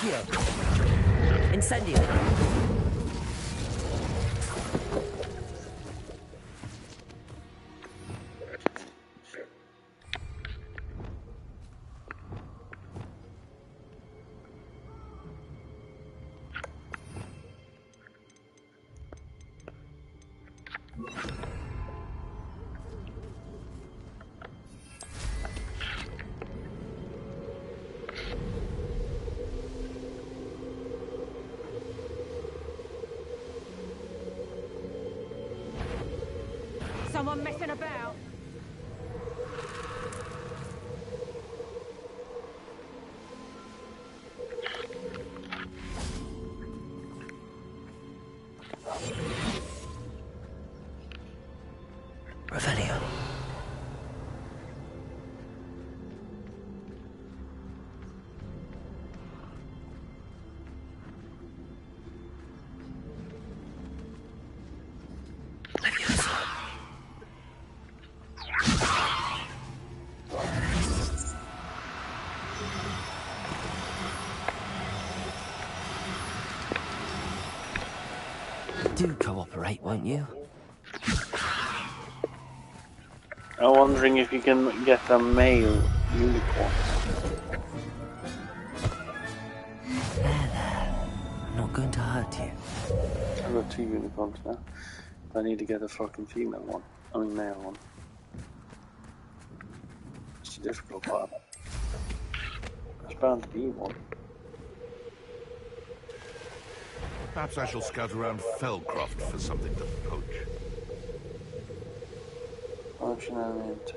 Accio. Incendio. Someone messing about? Revelio. Do cooperate, won't you? I'm wondering if you can get a male unicorn. There. I'm not going to hurt you. I've got 2 unicorns now. I need to get a fucking female one. I mean male one. It's a difficult part. There's bound to be one. Perhaps I shall scout around Felcroft for something to poach. Function element.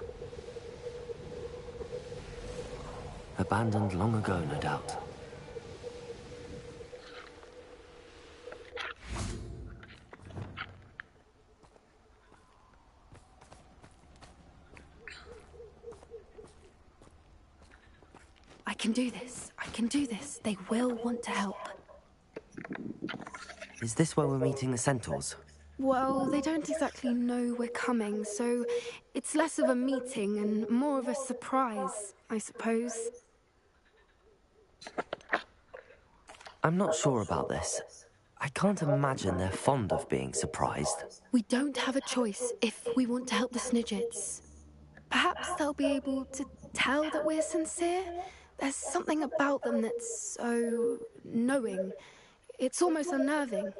Abandoned long ago, no doubt. I can do this. I can do this. They will want to help. Is this where we're meeting the centaurs? Well, they don't exactly know we're coming, so it's less of a meeting and more of a surprise, I suppose. I'm not sure about this. I can't imagine they're fond of being surprised. We don't have a choice if we want to help the Snidgets. Perhaps they'll be able to tell that we're sincere. There's something about them that's so knowing. It's almost unnerving.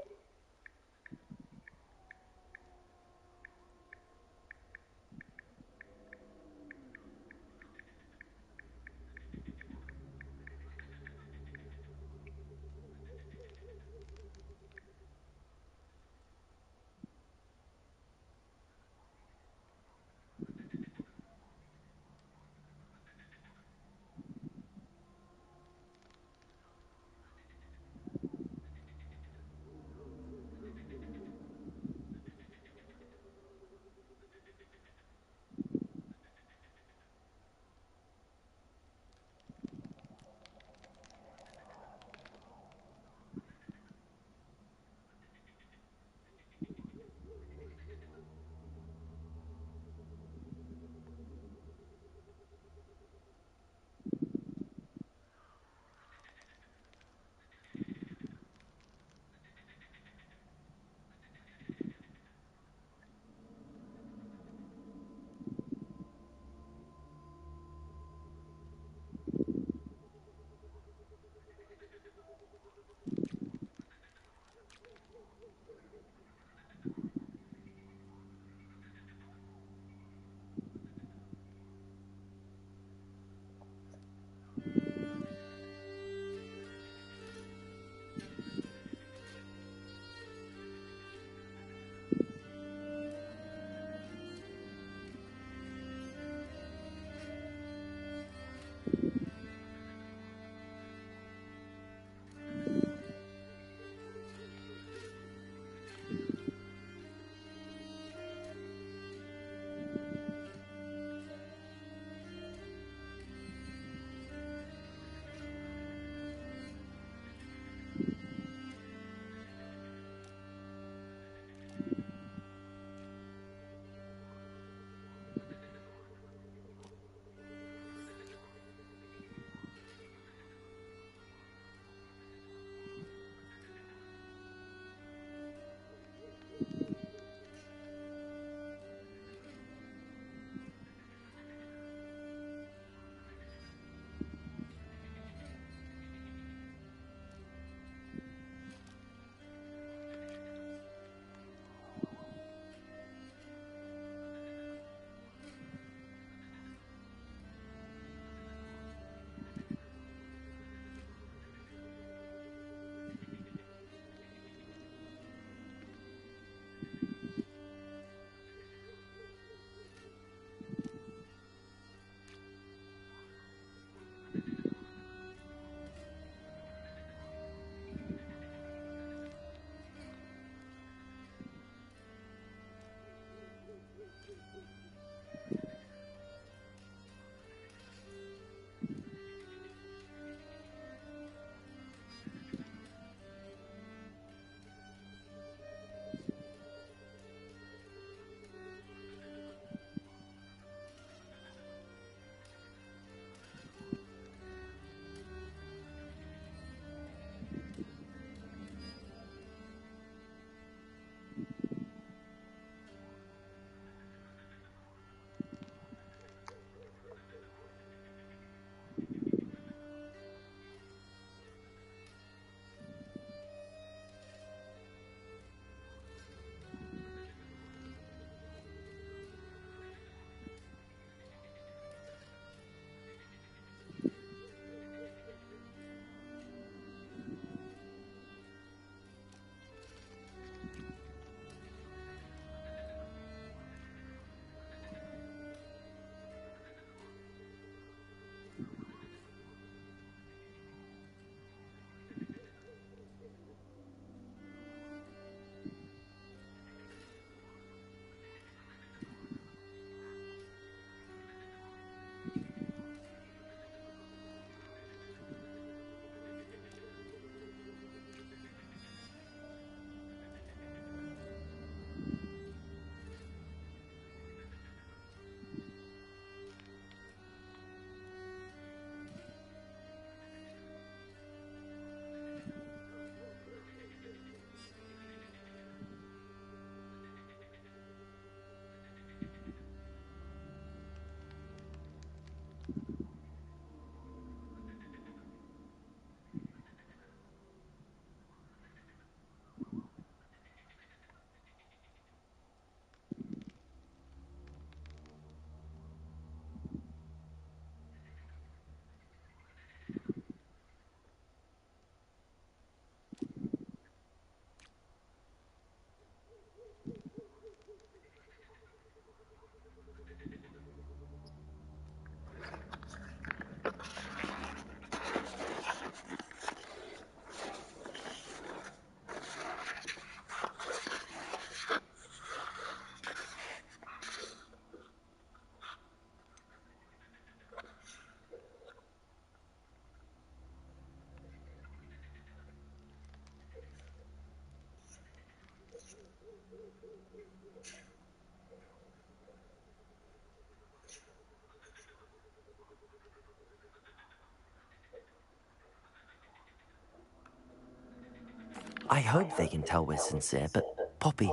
I hope they can tell we're sincere, but Poppy,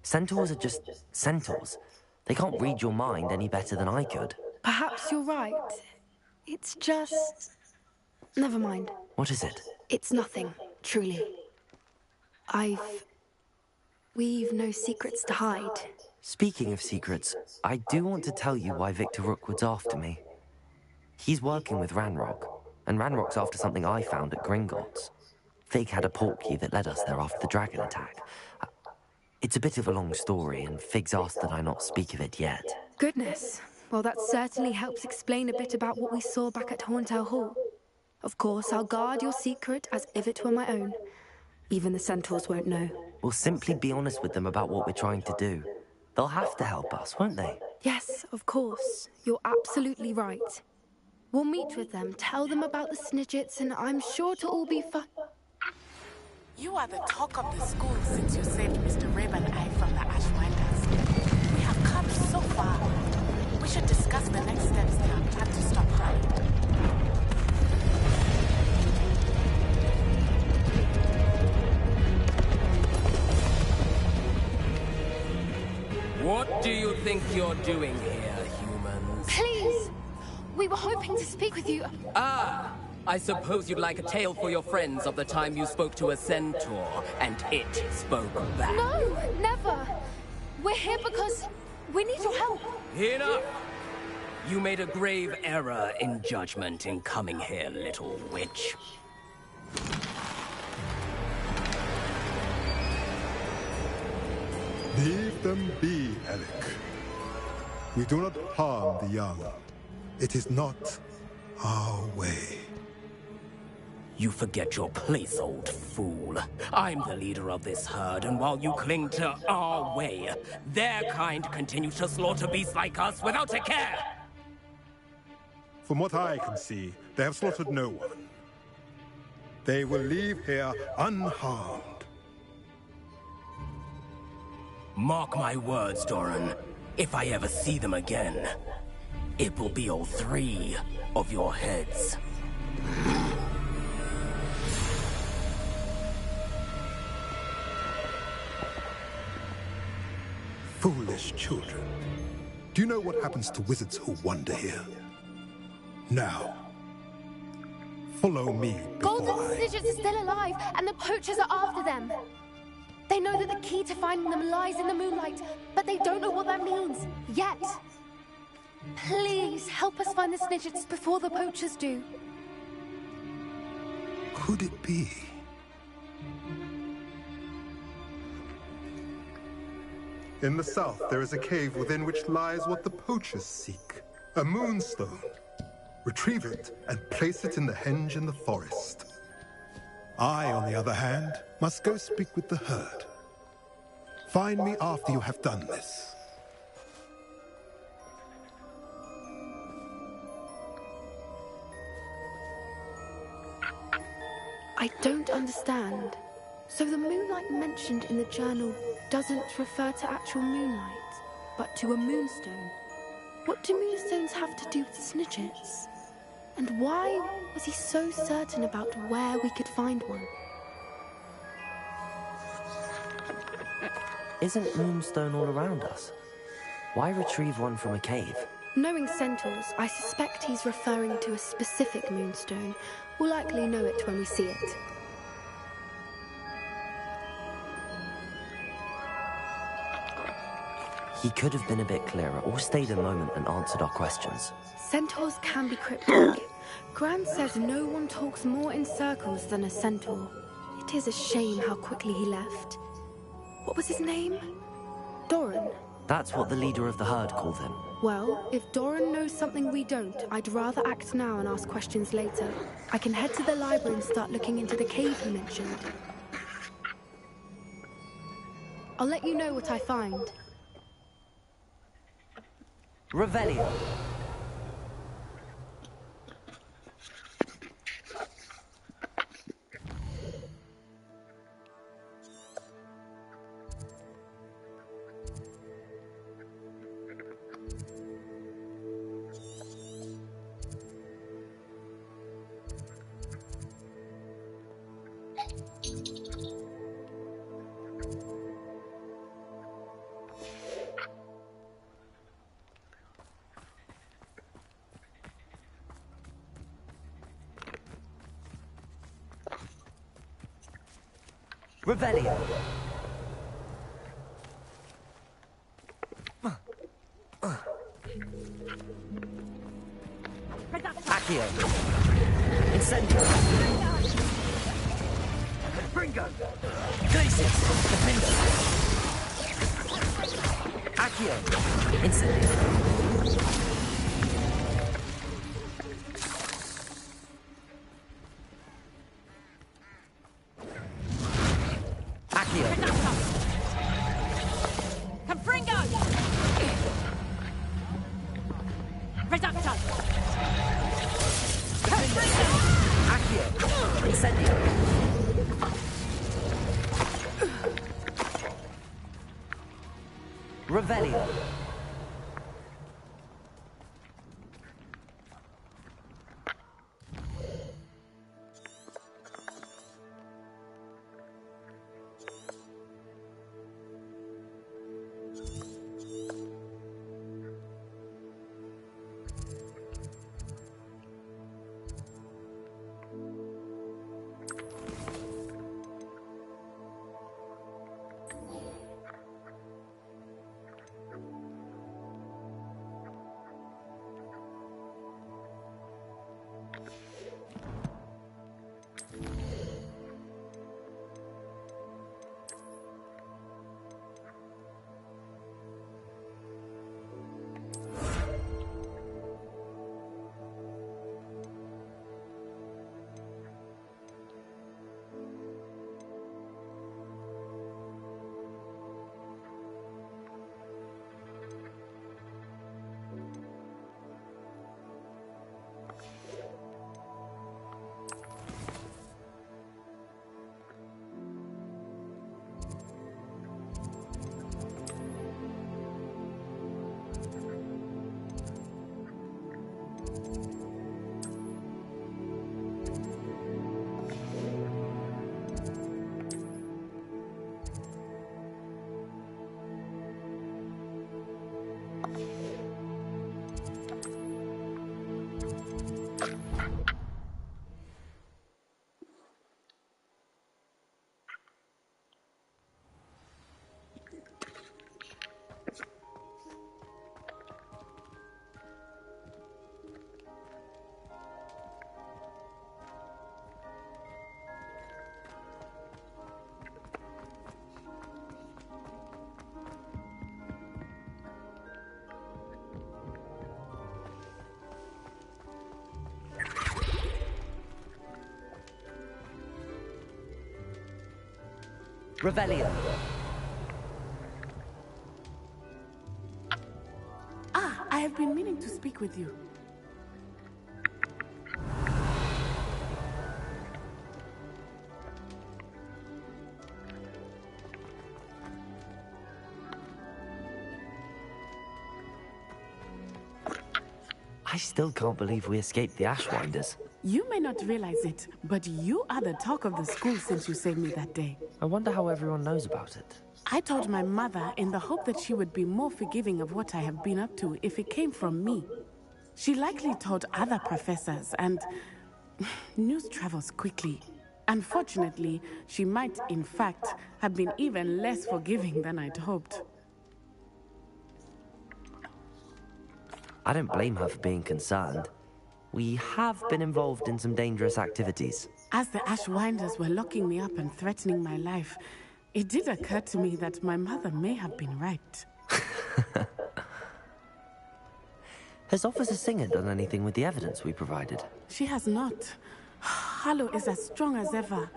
centaurs are just centaurs. They can't read your mind any better than I could. Perhaps you're right. It's just... Never mind. What is it? It's nothing, truly. We've no secrets to hide. Speaking of secrets, I do want to tell you why Victor Rookwood's after me. He's working with Ranrock, and Ranrock's after something I found at Gringotts. Fig had a portkey that led us there after the dragon attack. It's a bit of a long story, and Fig's asked that I not speak of it yet. Goodness. Well, that certainly helps explain a bit about what we saw back at Horntail Hall. Of course, I'll guard your secret as if it were my own. Even the centaurs won't know. We'll simply be honest with them about what we're trying to do. They'll have to help us, won't they? Yes, of course. You're absolutely right. We'll meet with them, tell them about the Snidgets, and I'm sure it'll all be fine. You are the talk of the school since you saved Mr. Rib and I from the Ashwinders. We have come so far. We should discuss the next steps in our plan to stop her. What do you think you're doing here, humans? Please! We were hoping to speak with you. Ah! I suppose you'd like a tale for your friends of the time you spoke to a centaur, and it spoke back. No, never! We're here because we need your help. Enough! You made a grave error in judgment in coming here, little witch. Leave them be, Eric. We do not harm the young. It is not our way. You forget your place, old fool. I'm the leader of this herd, and while you cling to our way, their kind continue to slaughter beasts like us without a care! From what I can see, they have slaughtered no one. They will leave here unharmed. Mark my words, Doran. If I ever see them again, it will be all 3 of your heads. Foolish children. Do you know what happens to wizards who wander here? Now, follow me before Golden I... Snidgets are still alive, and the poachers are after them. They know that the key to finding them lies in the moonlight, but they don't know what that means, yet. Please, help us find the Snidgets before the poachers do. Could it be? In the south, there is a cave within which lies what the poachers seek. A moonstone. Retrieve it and place it in the henge in the forest. I, on the other hand, must go speak with the herd. Find me after you have done this. I don't understand. So the moonlight mentioned in the journal doesn't refer to actual moonlight, but to a moonstone. What do moonstones have to do with the Snidgets? And why was he so certain about where we could find one? Isn't Moonstone all around us? Why retrieve one from a cave? Knowing centaurs, I suspect he's referring to a specific moonstone. We'll likely know it when we see it. He could have been a bit clearer, or stayed a moment and answered our questions. Centaurs can be cryptic. Gran says no one talks more in circles than a centaur. It is a shame how quickly he left. What was his name? Doran. That's what the leader of the herd called him. Well, if Doran knows something we don't, I'd rather act now and ask questions later. I can head to the library and start looking into the cave he mentioned. I'll let you know what I find. Revelio. Revelio. Accio. Incendio. Bringo. Glacius. Defendo. Accio. Incendio. Accio. Confringo! Reducto! Accio. Incendio. Revelio. Revelio. Ah, I have been meaning to speak with you. I still can't believe we escaped the Ashwinders. You may not realize it, but you are the talk of the school since you saved me that day. I wonder how everyone knows about it. I told my mother in the hope that she would be more forgiving of what I have been up to if it came from me. She likely told other professors, and news travels quickly. Unfortunately, she might, in fact, have been even less forgiving than I'd hoped. I don't blame her for being concerned. We have been involved in some dangerous activities. As the Ashwinders were locking me up and threatening my life, it did occur to me that my mother may have been right. Has Officer Singer done anything with the evidence we provided? She has not. Harlow is as strong as ever.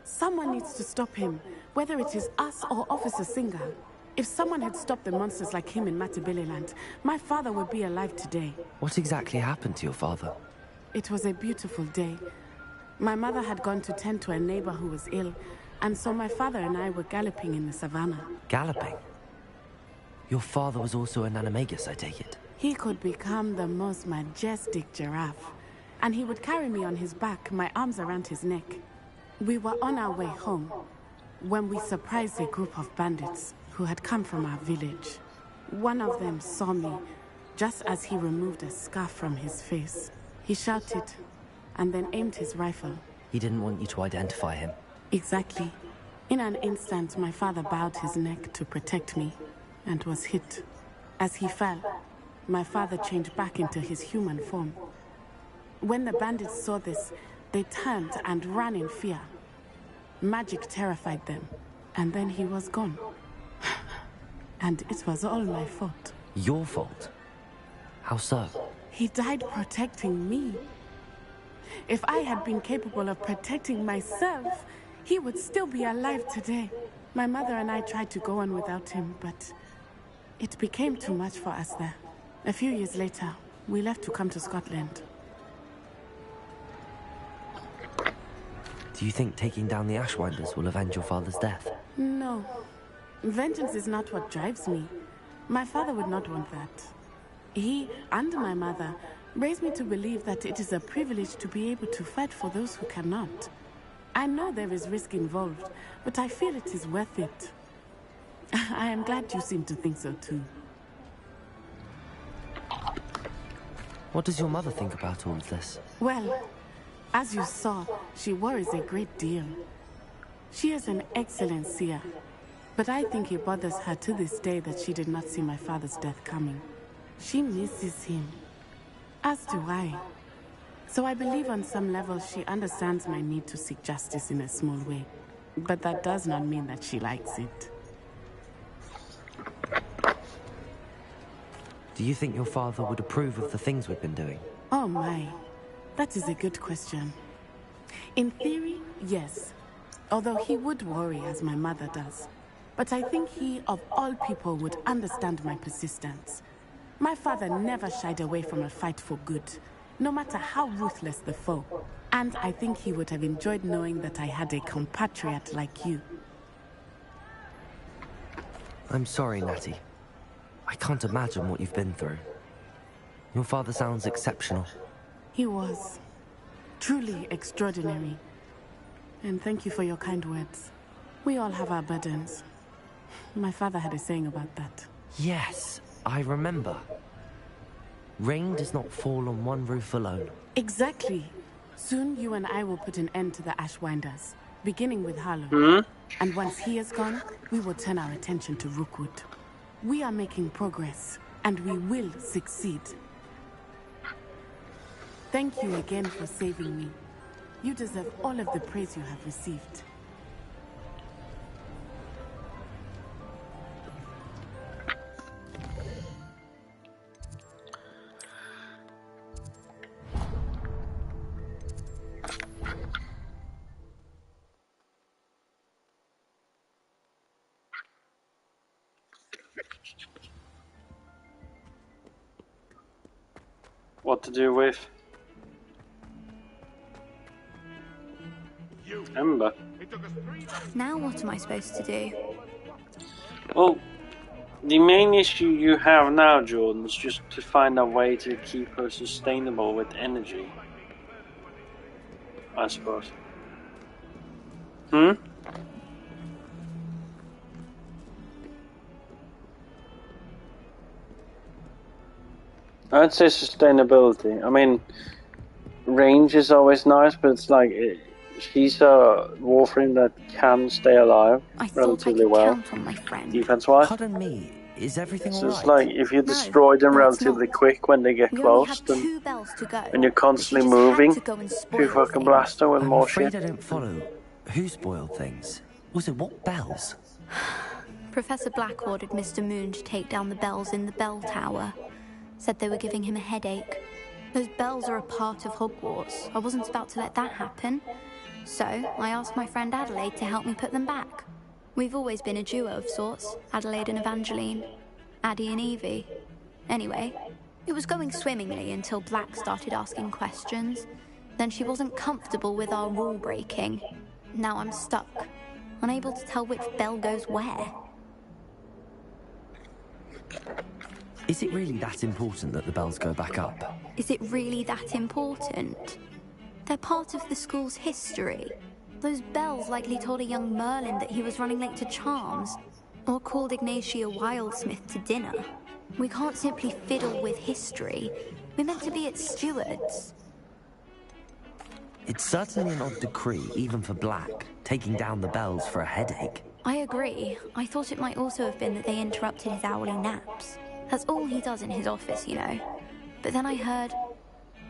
Someone needs to stop him, whether it is us or Officer Singer. If someone had stopped the monsters like him in Matabeleland, my father would be alive today. What exactly happened to your father? It was a beautiful day. My mother had gone to tend to a neighbor who was ill, and so my father and I were galloping in the savannah. Galloping? Your father was also an animagus, I take it? He could become the most majestic giraffe, and he would carry me on his back, my arms around his neck. We were on our way home when we surprised a group of bandits who had come from our village. One of them saw me just as he removed a scarf from his face. He shouted and then aimed his rifle. He didn't want you to identify him. Exactly. In an instant, my father bowed his neck to protect me and was hit. As he fell, my father changed back into his human form. When the bandits saw this, they turned and ran in fear. Magic terrified them, and then he was gone. And it was all my fault. Your fault? How so? He died protecting me. If I had been capable of protecting myself, he would still be alive today. My mother and I tried to go on without him, but it became too much for us there. A few years later, we left to come to Scotland. Do you think taking down the Ashwinders will avenge your father's death? No. Vengeance is not what drives me. My father would not want that. He and my mother raised me to believe that it is a privilege to be able to fight for those who cannot. I know there is risk involved, but I feel it is worth it. I am glad you seem to think so too. What does your mother think about all of this? Well, as you saw, she worries a great deal. She is an excellent seer, but I think it bothers her to this day that she did not see my father's death coming. She misses him, as do I. So I believe on some level she understands my need to seek justice in a small way. But that does not mean that she likes it. Do you think your father would approve of the things we've been doing? Oh my, that is a good question. In theory, yes. Although he would worry as my mother does. But I think he, of all people, would understand my persistence. My father never shied away from a fight for good, no matter how ruthless the foe. And I think he would have enjoyed knowing that I had a compatriot like you. I'm sorry, Natty. I can't imagine what you've been through. Your father sounds exceptional. He was. Truly extraordinary. And thank you for your kind words. We all have our burdens. My father had a saying about that. Yes, I remember. Rain does not fall on one roof alone. Exactly. Soon you and I will put an end to the Ashwinders, beginning with Harlow. And once he is gone, we will turn our attention to Rookwood. We are making progress, and we will succeed. Thank you again for saving me. You deserve all of the praise you have received. What to do with Ember? Now what am I supposed to do? Well, the main issue you have now, Jordan, is just to find a way to keep her sustainable with energy. I suppose. I'd say sustainability. I mean, range is always nice, but it's like she's a warframe that can stay alive relatively well, count on my friend. defense-wise. Pardon me, is everything So it's alright? like if you destroy them relatively quick when they get We close, only had then 2 bells to go. when you're constantly She just had moving, to go and you spoil fucking things. blast her with I'm more afraid shit. I don't follow. Who spoiled things? Was it what bells? Professor Black ordered Mr. Moon to take down the bells in the bell tower. Said they were giving him a headache. Those bells are a part of Hogwarts. I wasn't about to let that happen. So, I asked my friend Adelaide to help me put them back. We've always been a duo of sorts, Adelaide and Evangeline. Addie and Evie. Anyway, it was going swimmingly until Black started asking questions. Then she wasn't comfortable with our rule breaking. Now I'm stuck, unable to tell which bell goes where. Is it really that important that the bells go back up? Is it really that important? They're part of the school's history. Those bells likely told a young Merlin that he was running late to Charms, or called Ignatia Wildsmith to dinner. We can't simply fiddle with history. We're meant to be its stewards. It's certainly an odd decree, even for Black, taking down the bells for a headache. I agree. I thought it might also have been that they interrupted his hourly naps. That's all he does in his office, you know. But then I heard...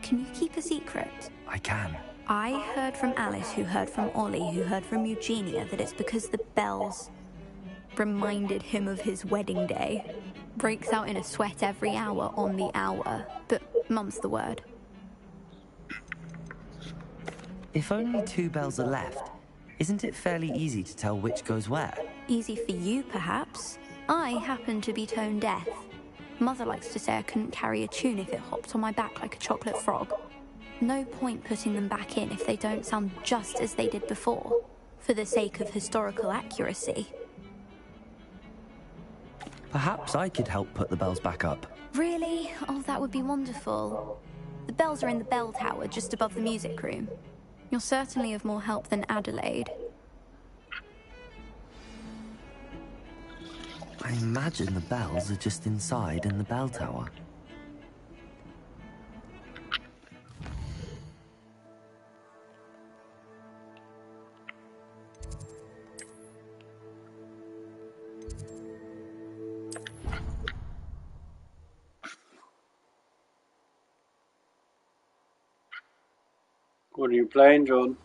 Can you keep a secret? I can. I heard from Alice, who heard from Ollie, who heard from Eugenia, that it's because the bells reminded him of his wedding day. Breaks out in a sweat every hour on the hour, but mum's the word. If only 2 bells are left, isn't it fairly easy to tell which goes where? Easy for you, perhaps. I happen to be tone deaf. Mother likes to say I couldn't carry a tune if it hopped on my back like a chocolate frog. No point putting them back in if they don't sound just as they did before, for the sake of historical accuracy. Perhaps I could help put the bells back up. Really? Oh, that would be wonderful. The bells are in the bell tower just above the music room. You're certainly of more help than Adelaide. I imagine the bells are just inside in the bell tower. What are you playing, John?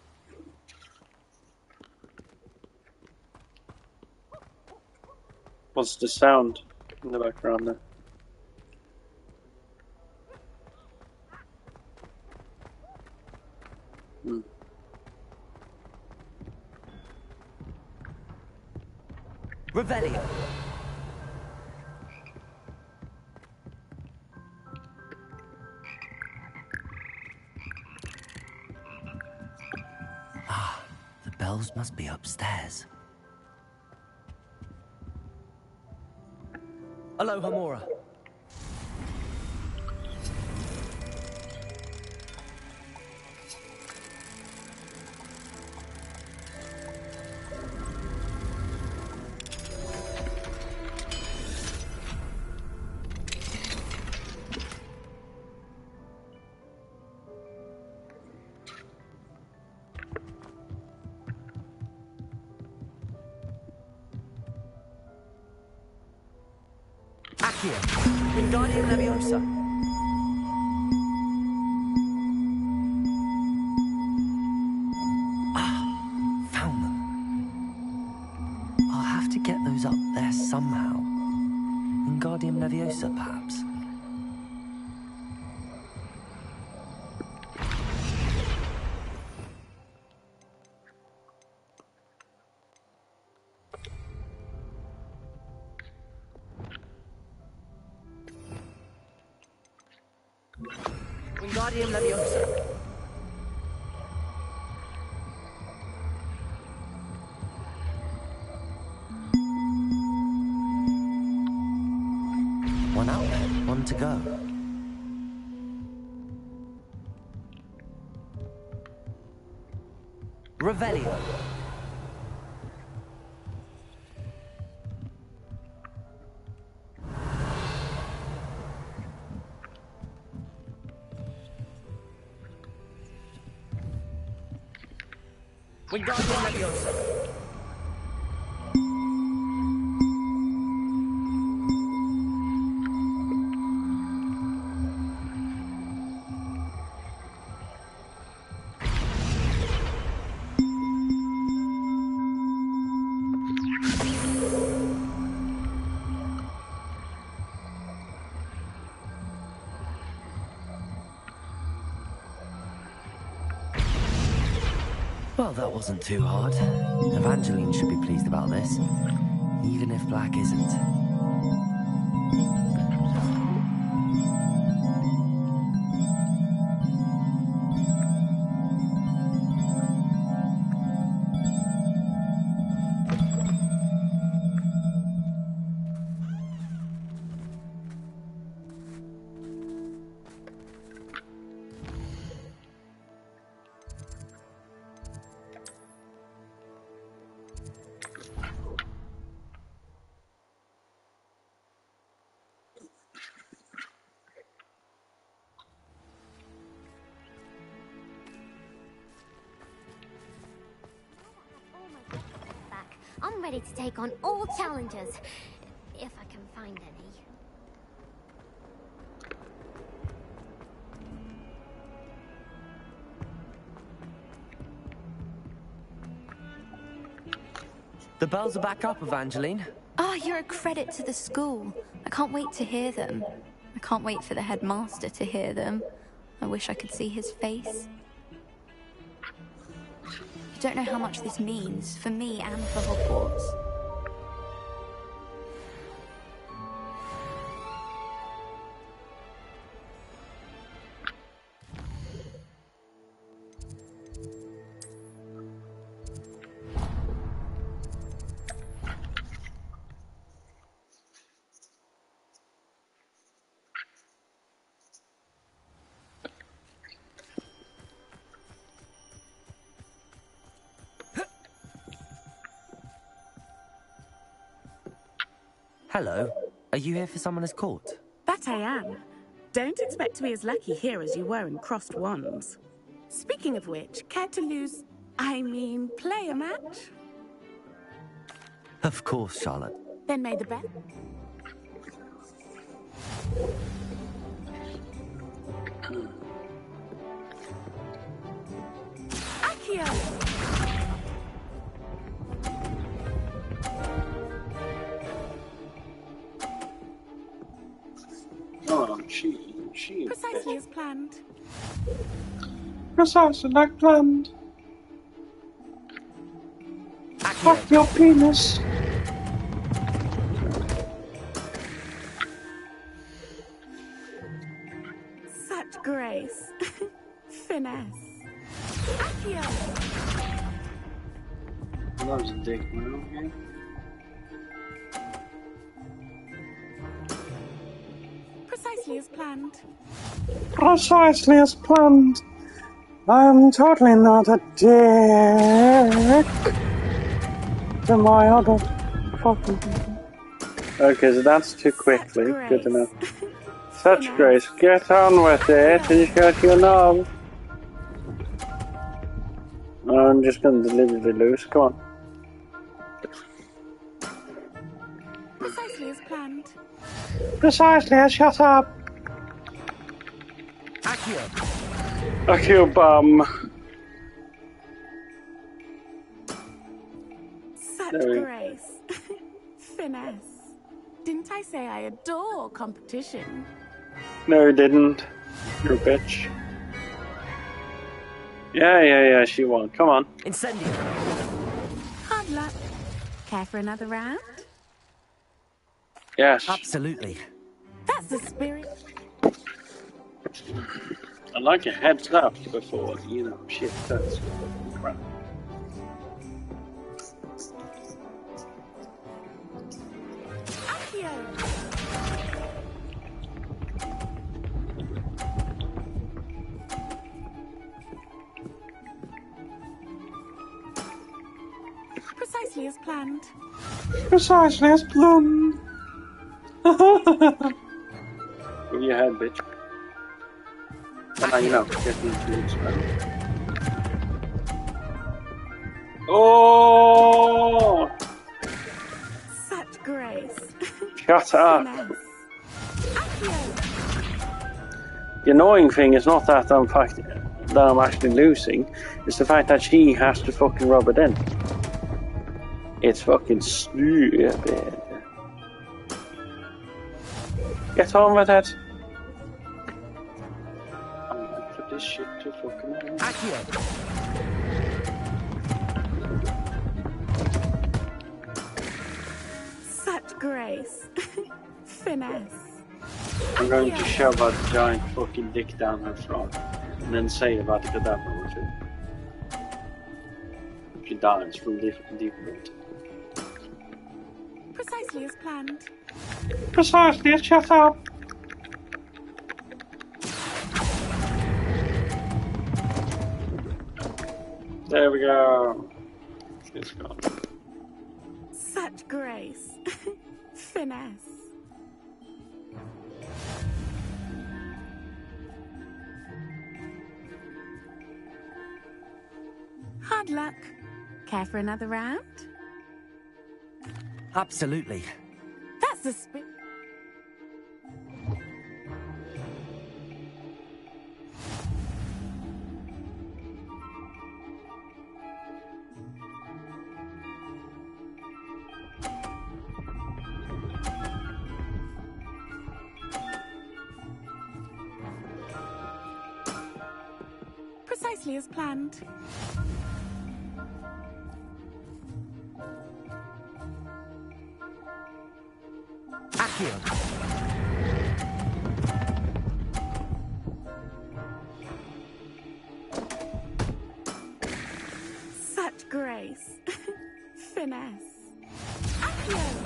What's the sound in the background there? Revelio! Ah, the bells must be upstairs. Aloha, Mora. Accio, Wingardium Leviosa. Ah, found them. I'll have to get those up there somehow. Wingardium Leviosa, perhaps. Wingardium Leviosa. One up, one to go. Revelio. Wingardium Leviosa. Well, that wasn't too hard. Evangeline should be pleased about this, even if Black isn't. I'm ready to take on all challenges, if I can find any. The bells are back up, Evangeline. Oh, you're a credit to the school. I can't wait to hear them. I can't wait for the headmaster to hear them. I wish I could see his face. You don't know how much this means for me and for Hogwarts. Hello. Are you here for Summoner's Court? That I am. Don't expect to be as lucky here as you were in Crossed Wands. Speaking of which, care to play a match? Of course, Charlotte. Then may the best. Accio! Oh, she. Precisely as planned. Precisely like planned. Accio. Fuck your penis. Such grace. Finesse. Accio! That was a dick move, okay? Precisely as planned. Precisely as planned. I'm totally not a dick to my other fucking people. Okay, so that's too quickly. Good to know. Such grace. Get on with it and you got your knob. I'm just gonna deliberately lose. Come on. Precisely as planned. Precisely, shut up. Accio. Accio bum. Such grace. Finesse. Didn't I say I adore competition? No, you didn't. You're a bitch. Yeah, she won. Come on. Incendio. Hard luck. Care for another round? Yes. Absolutely. That's the spirit. I like a heads up before, shit turns crap. Accio! Precisely as planned. Precisely as planned. Move your head, bitch. And now, get these dudes around. Oh! Such grace. Shut up. Finesse. Accio! The annoying thing is not that I'm actually losing, it's the fact that she has to fucking rub it in. It's fucking stupid. Get on with it. I'm waiting for this shit to fucking end. Accio. Such grace. Finesse. I'm going to shove a giant fucking dick down her throat and then say about the cadaver with it. She dies from deep root. Precisely as planned. Precisely, shut up. There we go. It's gone. Such grace. Finesse. Hard luck. Care for another round? Absolutely. That's the spirit. Precisely as planned. Accio! Such grace. Finesse. Accio!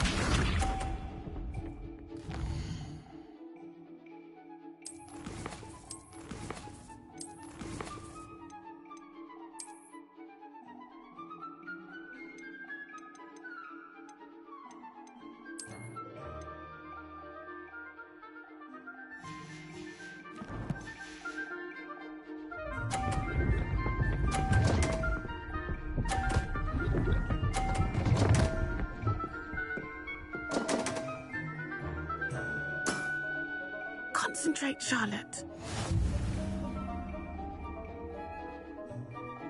Concentrate, Charlotte.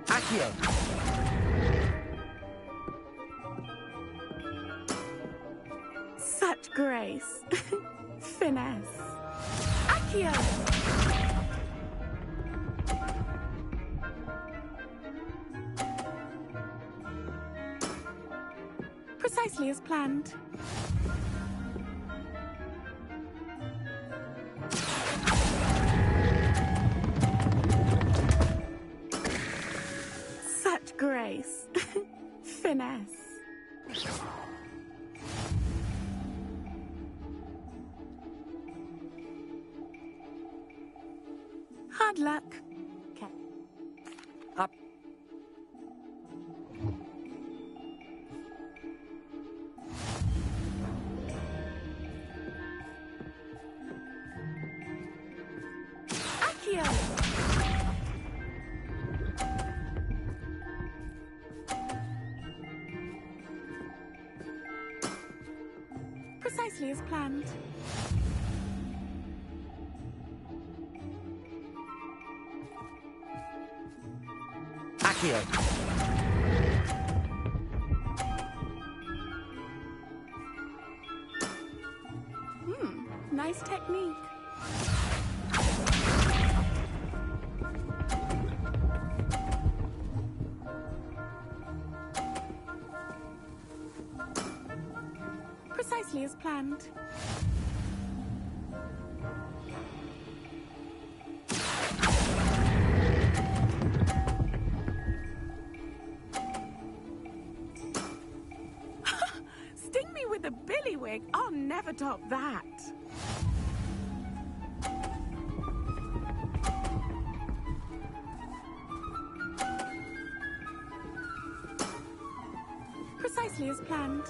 Accio! Such grace. Finesse. Accio! Precisely as planned. Such grace. Finesse. Hard luck. Okay. Up. Accio! Precisely as planned. Accio! Nice technique. Precisely as planned. Sting me with a billywig. I'll never top that. Precisely as planned.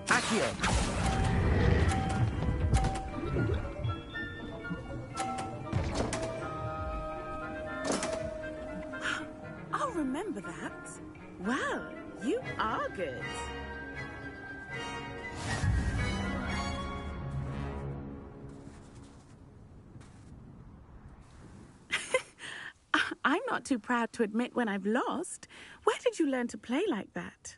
Accio! I'll remember that. Well, you are good. I'm not too proud to admit when I've lost. Where did you learn to play like that?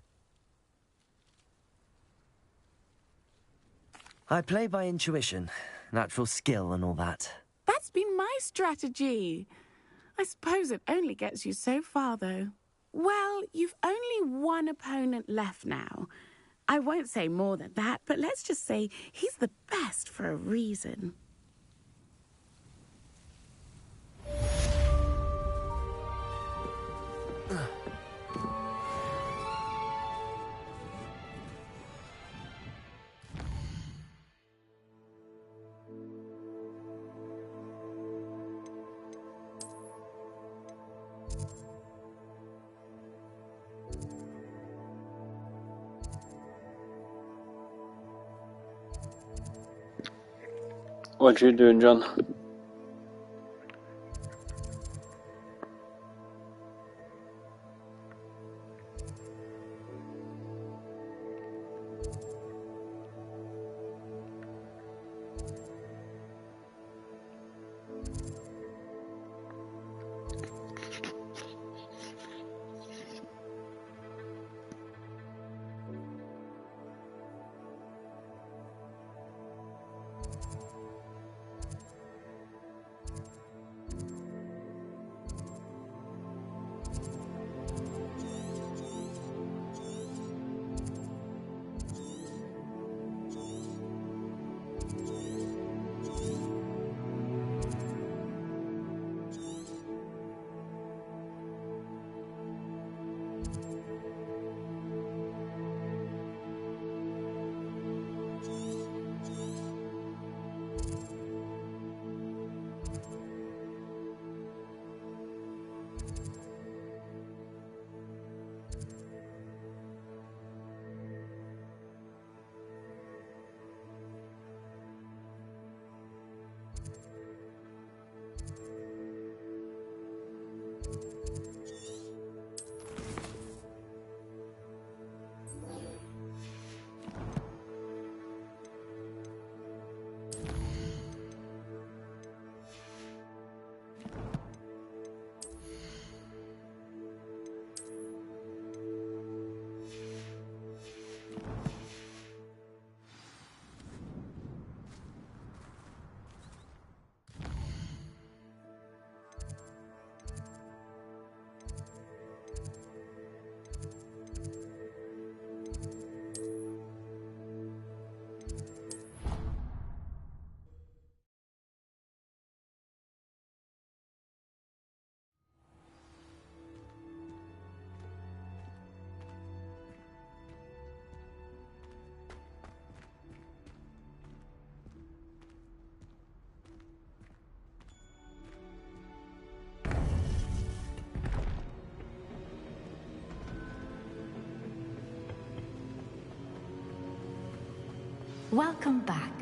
I play by intuition, natural skill and all that. That's been my strategy. I suppose it only gets you so far, though. Well, you've only one opponent left now. I won't say more than that, but let's just say he's the best for a reason. What you doing, John? Welcome back.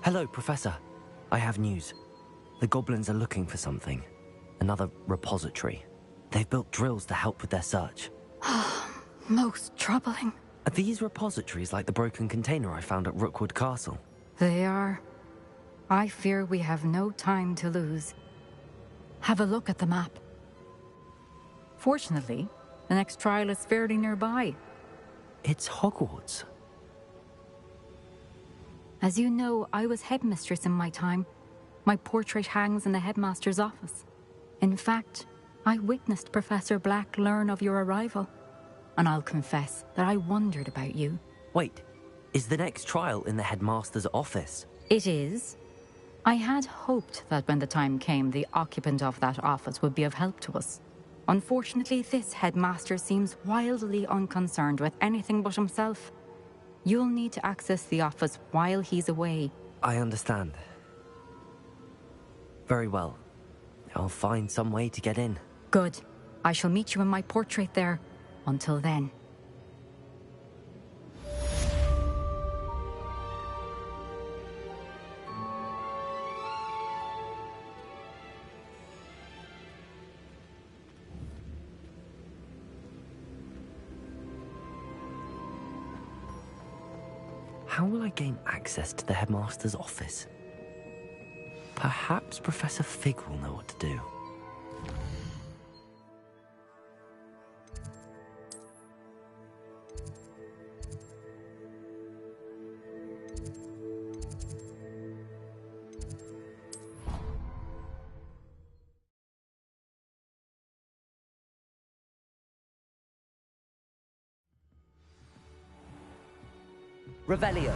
Hello, Professor. I have news. The goblins are looking for something. Another repository. They've built drills to help with their search. Most troubling. Are these repositories like the broken container I found at Rookwood Castle? They are. I fear we have no time to lose. Have a look at the map. Fortunately, the next trial is fairly nearby. It's Hogwarts. As you know, I was headmistress in my time. My portrait hangs in the headmaster's office. In fact, I witnessed Professor Black learn of your arrival. And I'll confess that I wondered about you. Wait, is the next trial in the headmaster's office? It is. I had hoped that when the time came, the occupant of that office would be of help to us. Unfortunately, this headmaster seems wildly unconcerned with anything but himself. You'll need to access the office while he's away. I understand. Very well. I'll find some way to get in. Good. I shall meet you in my portrait there. Until then. How will I gain access to the headmaster's office? Perhaps Professor Fig will know what to do. Revelio.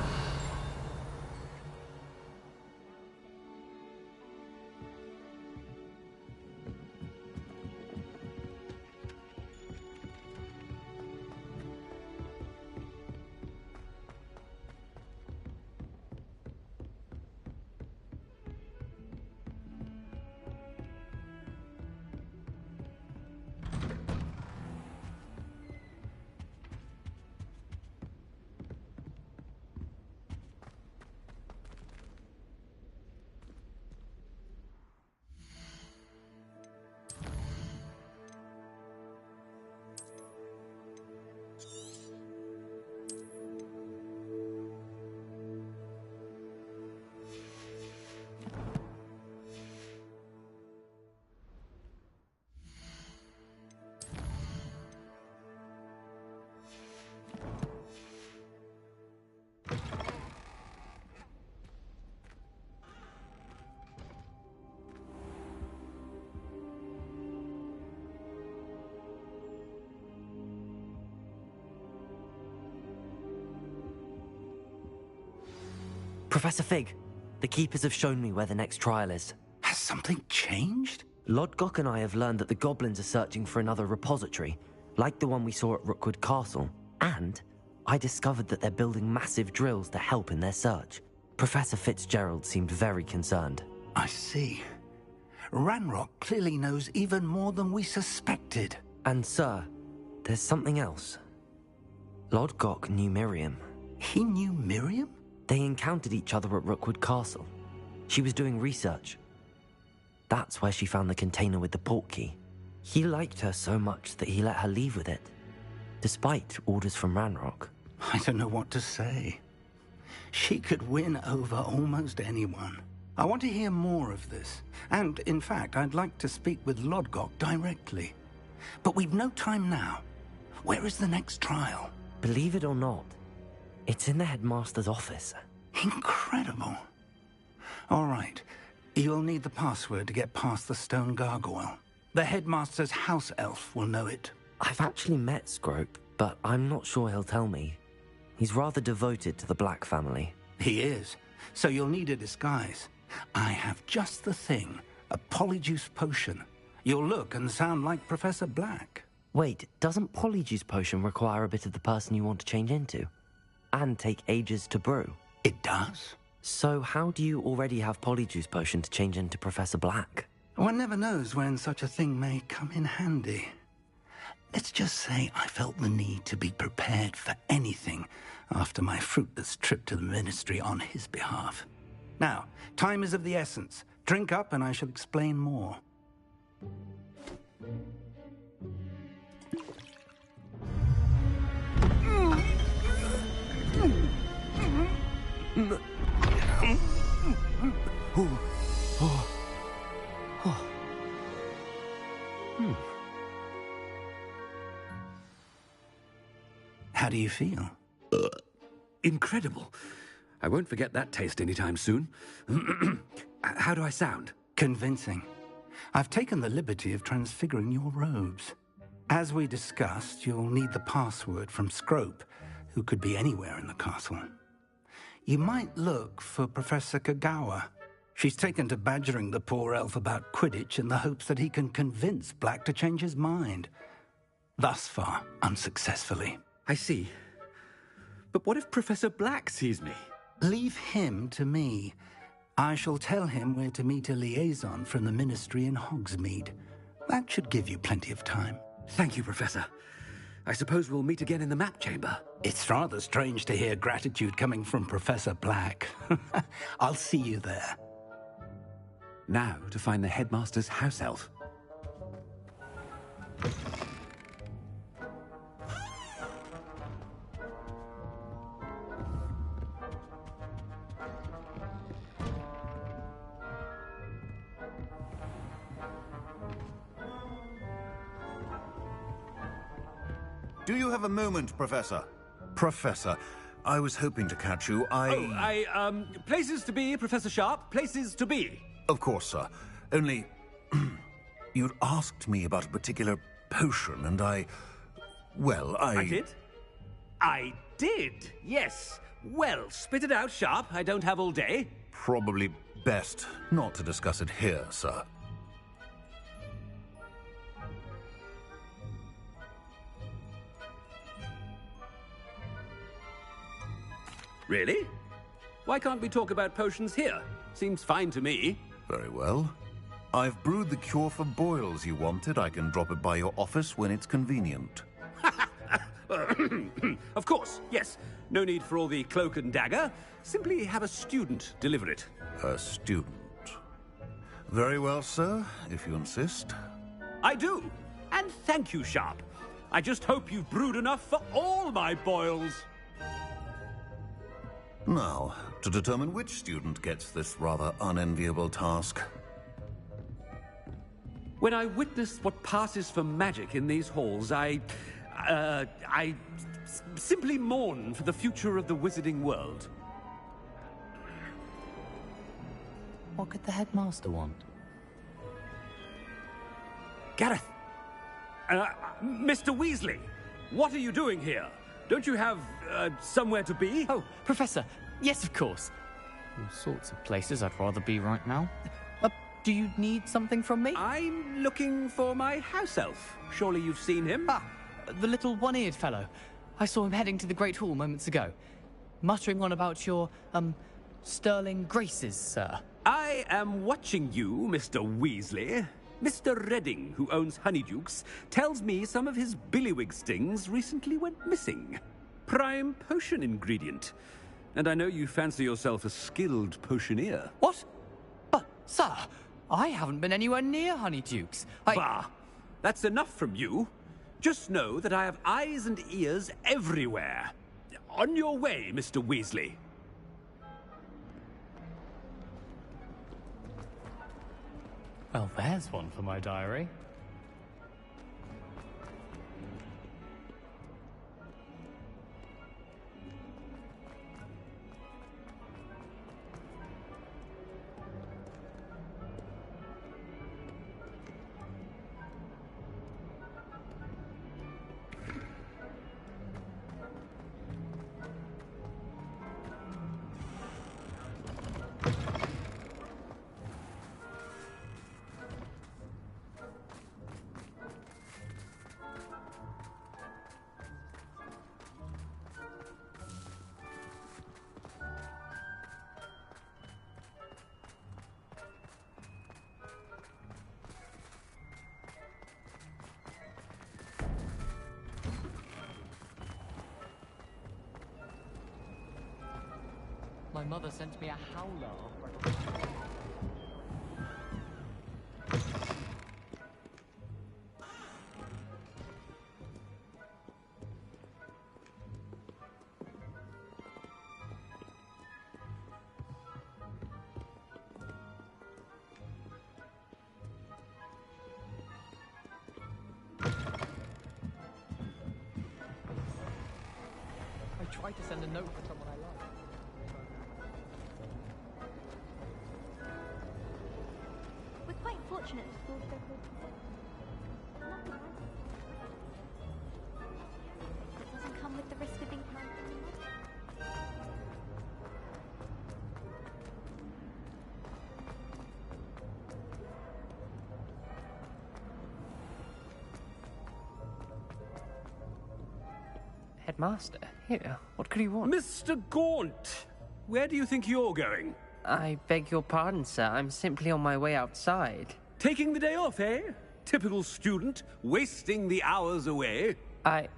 Professor Fig, the Keepers have shown me where the next trial is. Has something changed? Lodgok and I have learned that the goblins are searching for another repository, like the one we saw at Rookwood Castle. And I discovered that they're building massive drills to help in their search. Professor Fitzgerald seemed very concerned. I see. Ranrock clearly knows even more than we suspected. And sir, there's something else. Lodgok knew Miriam. He knew Miriam? They encountered each other at Rookwood Castle. She was doing research. That's where she found the container with the portkey. He liked her so much that he let her leave with it, despite orders from Ranrock. I don't know what to say. She could win over almost anyone. I want to hear more of this. And, in fact, I'd like to speak with Lodgok directly. But we've no time now. Where is the next trial? Believe it or not, it's in the headmaster's office. Incredible. All right. You'll need the password to get past the stone gargoyle. The headmaster's house elf will know it. I've actually met Scrope, but I'm not sure he'll tell me. He's rather devoted to the Black family. He is. So you'll need a disguise. I have just the thing. A polyjuice potion. You'll look and sound like Professor Black. Wait, doesn't Polyjuice Potion require a bit of the person you want to change into? And take ages to brew? It does. So how do you already have Polyjuice Potion to change into Professor Black? One never knows when such a thing may come in handy. Let's just say I felt the need to be prepared for anything after my fruitless trip to the Ministry on his behalf. Now, time is of the essence. Drink up and I shall explain more. How do you feel? Incredible. I won't forget that taste anytime soon. How do I sound? Convincing. I've taken the liberty of transfiguring your robes. As we discussed, you'll need the password from Scrope, who could be anywhere in the castle. You might look for Professor Kagawa. She's taken to badgering the poor elf about Quidditch in the hopes that he can convince Black to change his mind. Thus far, unsuccessfully. I see. But what if Professor Black sees me? Leave him to me. I shall tell him where to meet a liaison from the Ministry in Hogsmeade. That should give you plenty of time. Thank you, Professor. I suppose we'll meet again in the map chamber. It's rather strange to hear gratitude coming from Professor Black. I'll see you there. Now to find the headmaster's house elf. Do you have a moment, Professor? Professor, I was hoping to catch you. Places to be, Professor Sharp. Places to be. Of course, sir. Only, you'd asked me about a particular potion, and I did? I did, yes. Well, spit it out, Sharp. I don't have all day. Probably best not to discuss it here, sir. Really? Why can't we talk about potions here? Seems fine to me. Very well. I've brewed the cure for boils you wanted. I can drop it by your office when it's convenient. Of course, yes. No need for all the cloak and dagger. Simply have a student deliver it. A student. Very well, sir, if you insist. I do. And thank you, Sharp. I just hope you've brewed enough for all my boils. Now, to determine which student gets this rather unenviable task. When I witness what passes for magic in these halls, I simply mourn for the future of the wizarding world. What could the headmaster want? Gareth! Mr. Weasley, what are you doing here? Don't you have, somewhere to be? Oh, Professor, yes, of course. All sorts of places I'd rather be right now. Do you need something from me? I'm looking for my house elf. Surely you've seen him? Ah, the little one-eared fellow. I saw him heading to the Great Hall moments ago. Muttering on about your, sterling graces, sir. I am watching you, Mr. Weasley. Mr. Redding, who owns Honeydukes, tells me some of his billywig stings recently went missing. Prime potion ingredient. And I know you fancy yourself a skilled potioneer. What? But, sir, I haven't been anywhere near Honeydukes. Bah! That's enough from you. Just know that I have eyes and ears everywhere. On your way, Mr. Weasley. Well, there's one for my diary. My mother sent me a howler. I tried to send a note for someone I love. We're quite fortunate the school trip was nothing like it. It doesn't come with the risk of being carried in the mud. Headmaster, here, what could you want? Mr. Gaunt! Where do you think you're going? I beg your pardon, sir. I'm simply on my way outside. Taking the day off, eh? Typical student, wasting the hours away. I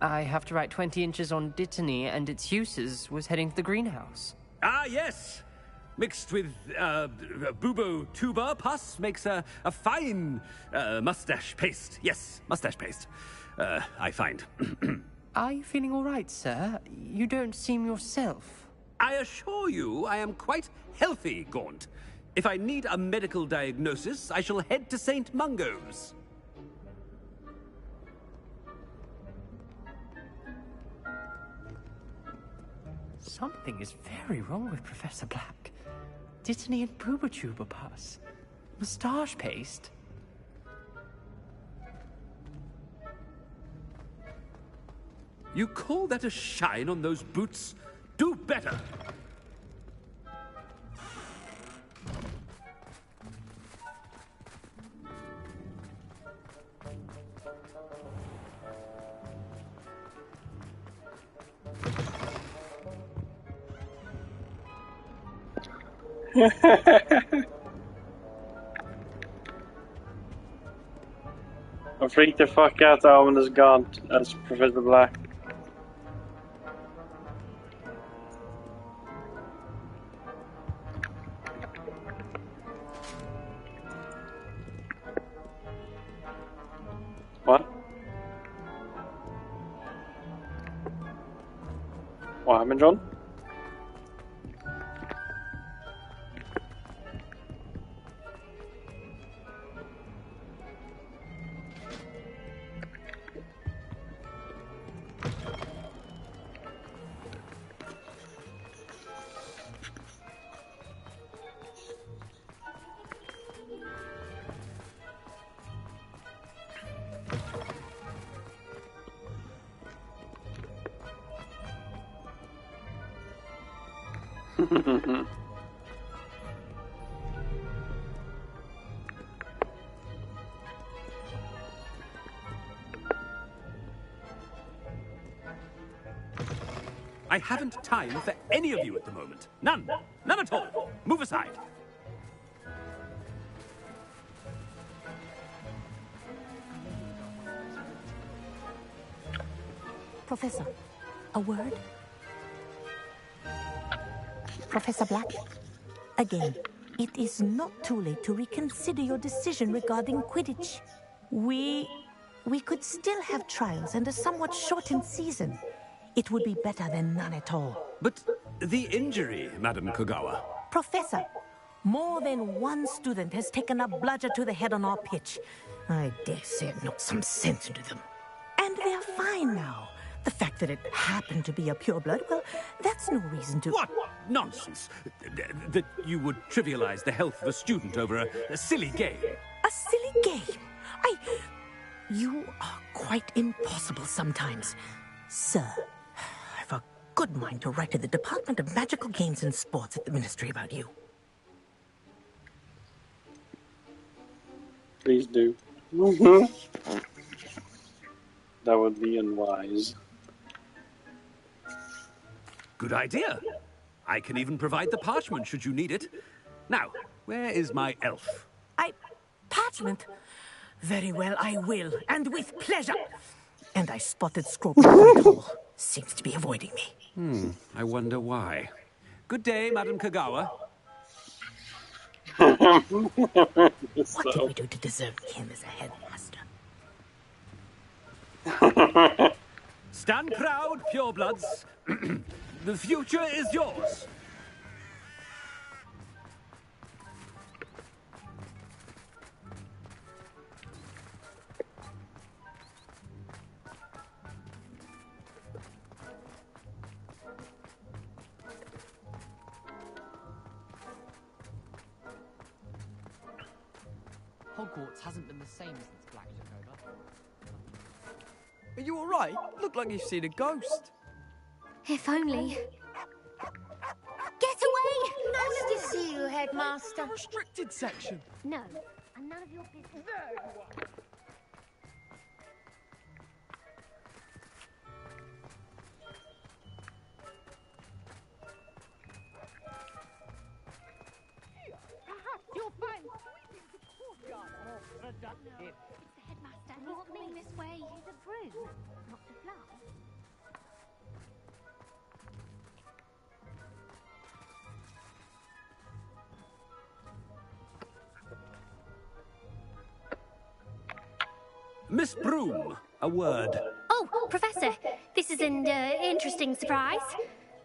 have to write 20 inches on Dittany and its uses. Was heading to the greenhouse. Ah, yes! Mixed with, bubo tuber pus makes a fine, mustache paste. Yes, mustache paste. I find. Are you feeling all right, sir? You don't seem yourself. I assure you I am quite healthy, Gaunt. If I need a medical diagnosis, I shall head to St. Mungo's. Something is very wrong with Professor Black. Dittany and Boobertuber pus. Moustache paste. You call that a shine on those boots? Do better! I freaked the fuck out that Ominous Gaunt as Professor Black. What? What happened, John? I haven't time for any of you at the moment. None. None at all. Move aside. Professor, a word? Professor Black? Again, it is not too late to reconsider your decision regarding Quidditch. We could still have trials and a somewhat shortened season. It would be better than none at all. But the injury, Madam Kogawa. Professor, more than one student has taken a bludger to the head on our pitch. I dare say it knocked some sense into them. And they're fine now. The fact that it happened to be a pureblood, well, that's no reason to... What nonsense! That you would trivialize the health of a student over a silly game. A silly game? You are quite impossible sometimes. Sir, I've a good mind to write to the Department of Magical Games and Sports at the Ministry about you. Please do. That would be unwise. Good idea. I can even provide the parchment should you need it. Now, where is my elf? Parchment? Very well, I will, and with pleasure. And I spotted Scrope in the Great Hall. Seems to be avoiding me. I wonder why. Good day, Madam Kogawa. What did we do to deserve him as a headmaster? Stand proud, purebloods. The future is yours. Hogwarts hasn't been the same since Black took over. Are you alright? Look like you've seen a ghost. If only. Get away! Nice to see you, Headmaster. Restricted section. No, and none of your business. Perhaps you'll find sweeping the courtyard more productive. It's the Headmaster. He's coming this way. He's a broom, not to fly. Miss Broom, a word. Oh, Professor, this is an interesting surprise.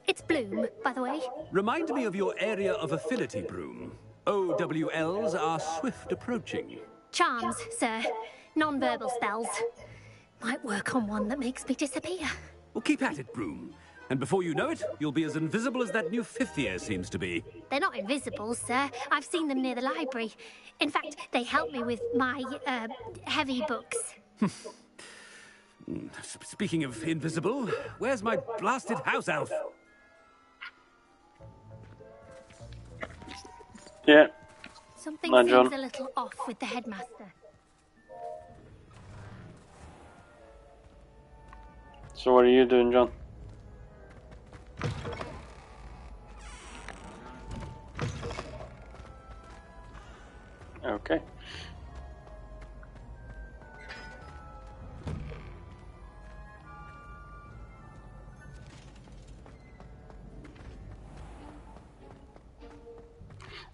It's Bloom, by the way. Remind me of your area of affinity, Broom. OWLs are swift approaching. Charms, sir. Non-verbal spells. Might work on one that makes me disappear. Well, keep at it, Broom. And before you know it, you'll be as invisible as that new fifth year seems to be. They're not invisible, sir. I've seen them near the library. In fact, they help me with my, heavy books. Speaking of invisible, where's my blasted house elf? Yeah. Something Hi, seems John. a little off with the Headmaster. So what are you doing, John? Okay.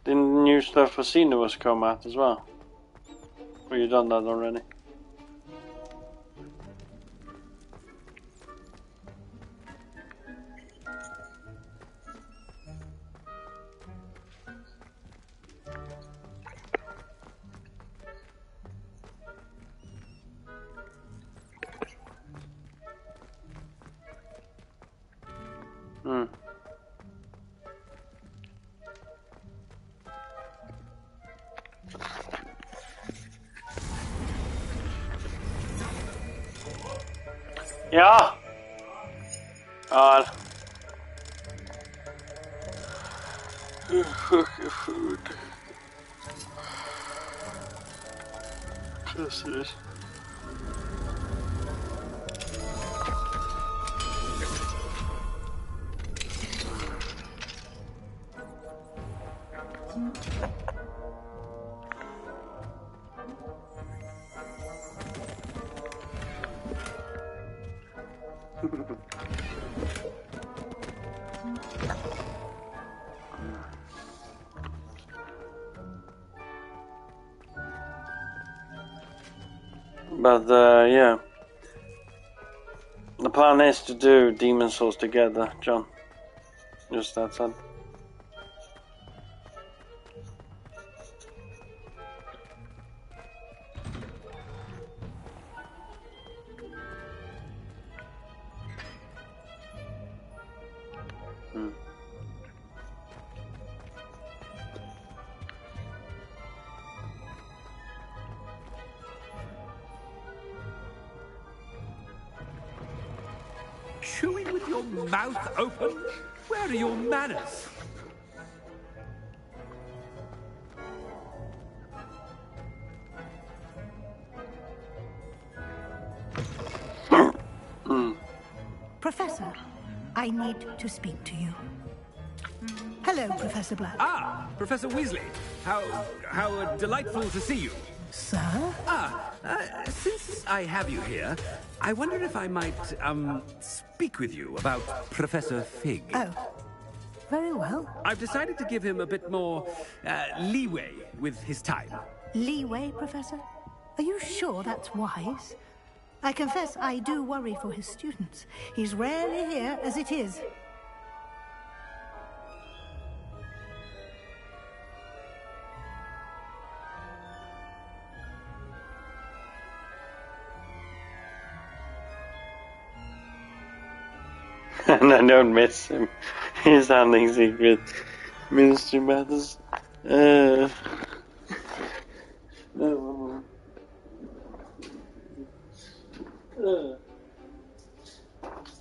The new stuff for Cinemas come out as well. Or you done that already? Ja! Ja. Food. Precis. But yeah, the plan is to do Demon Souls together, John. Just that said. Chewing with your mouth open? Where are your manners? Professor, I need to speak to you. Hello, Professor Black. Ah, Professor Weasley. How delightful to see you. Sir? Since I have you here, I wonder if I might, speak with you about Professor Fig. Oh, very well. I've decided to give him a bit more, leeway with his time. Leeway, Professor? Are you sure that's wise? I confess I do worry for his students. He's rarely here as it is. And I don't miss him. He's handling secret ministry matters. No.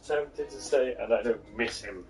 Tempted to say, and I don't miss him.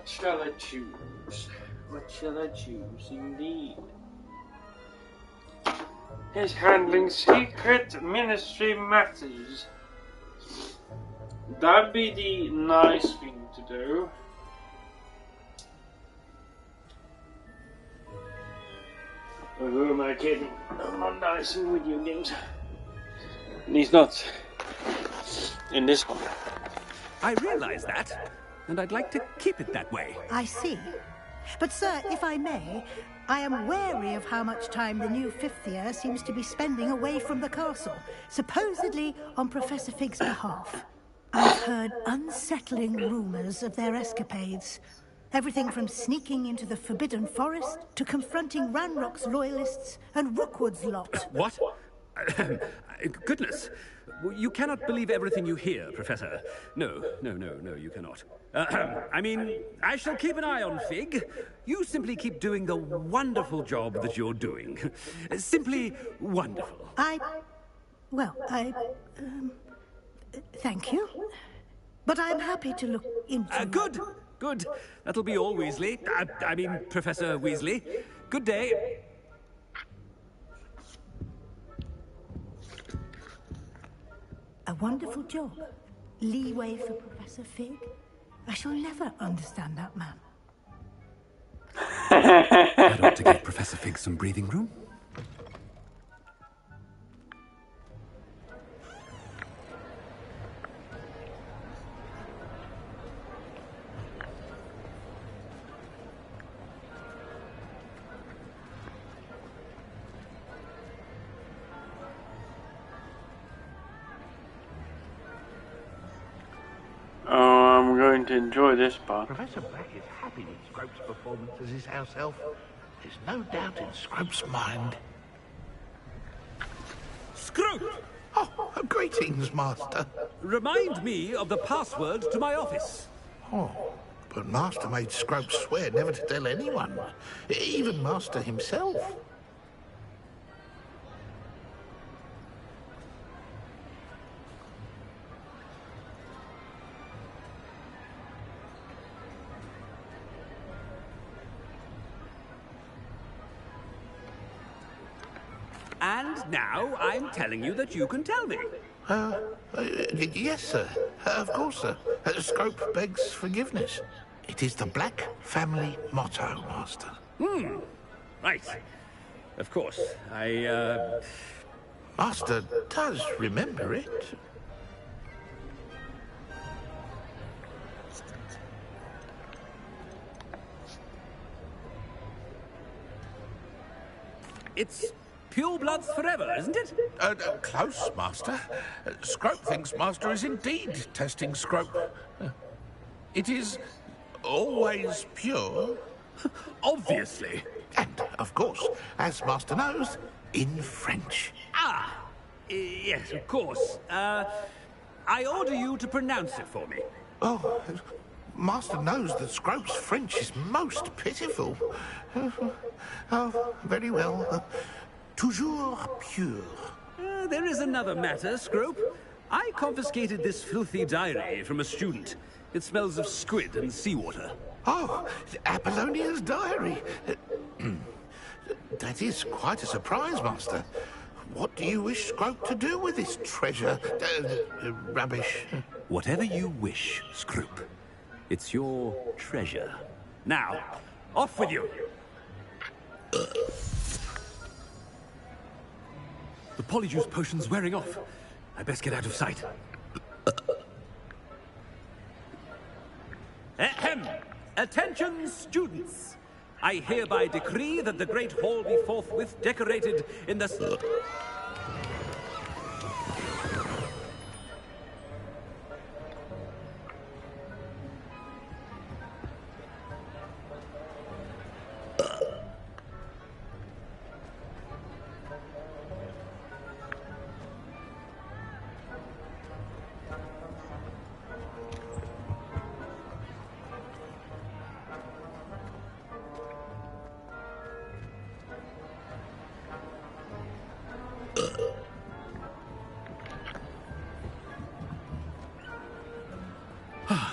What shall I choose? What shall I choose indeed? He's handling secret ministry matters. That'd be the nice thing to do. Or who am I kidding? I'm not nice in video games. And he's not in this one. I realize that, and I'd like to keep it that way. I see. But, sir, if I may, I am wary of how much time the new fifth year seems to be spending away from the castle, supposedly on Professor Fig's behalf. I've heard unsettling rumors of their escapades. Everything from sneaking into the Forbidden Forest to confronting Ranrock's loyalists and Rookwood's lot. What? Goodness. You cannot believe everything you hear, Professor. No, you cannot. I mean, I shall keep an eye on Fig. You simply keep doing the wonderful job that you're doing. Simply wonderful. Thank you. But I'm happy to look into... Good. That'll be all, Weasley. I mean, Professor Weasley. Good day. A wonderful job. Leeway for Professor Fig. I shall never understand that man. I ought to give Professor Fig some breathing room. I'm going to enjoy this part. Professor Black is happy with Scrope's performance as his house elf. There's no doubt in Scrope's mind. Scrope! Oh, greetings, Master. Remind me of the password to my office. Oh, but Master made Scrope swear never to tell anyone, even Master himself. And now I'm telling you that you can tell me. Yes, sir. Of course, sir. Scrope begs forgiveness. It is the Black family motto, Master. Right. Of course. Master does remember it. It's pure bloods forever, isn't it? Close, Master. Scrope thinks Master is indeed testing Scrope. It is always pure. Obviously. And, of course, as Master knows, in French. Yes, of course. I order you to pronounce it for me. Oh, Master knows that Scrope's French is most pitiful. Oh, very well. Toujours pure. There is another matter, Scrope. I confiscated this filthy diary from a student. It smells of squid and seawater. Oh, Apollonia's diary. That is quite a surprise, Master. What do you wish Scrope to do with this treasure? Rubbish. Whatever you wish, Scrope. It's your treasure. Now, off with you. The polyjuice potion's wearing off. I best get out of sight. Ahem! Attention, students! I hereby decree that the Great Hall be forthwith decorated in the...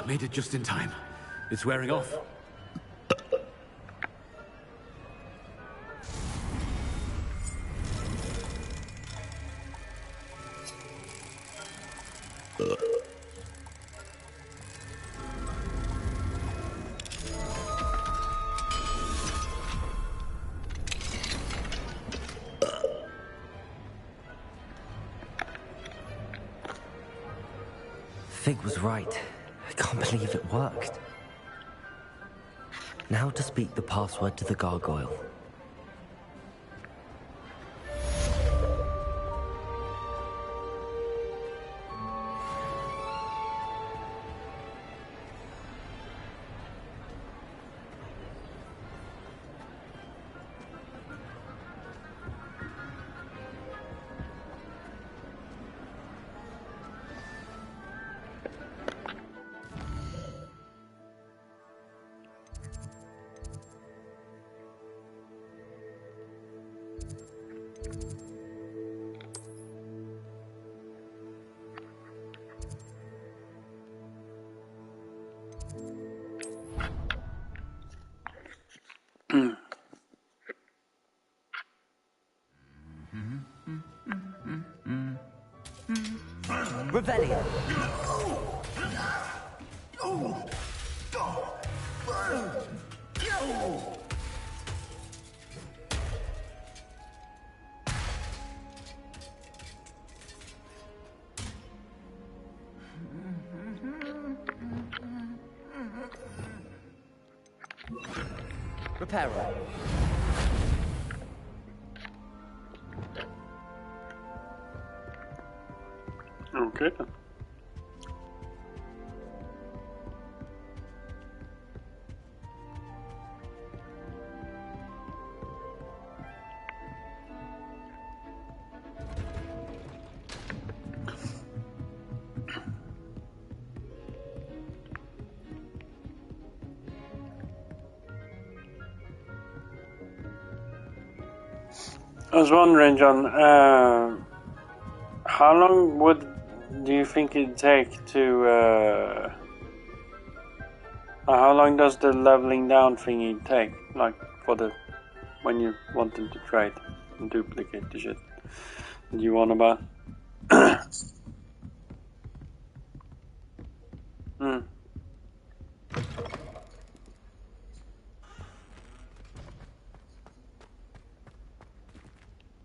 Made it just in time. It's wearing off. Fig was right. I can't believe it worked. Now to speak the password to the gargoyle. Revelio. Reparo. Okay. I was wondering, John, how long do you think it'd take to, how long does the leveling down thingy take? Like, when you want them to trade and duplicate the shit that you want about?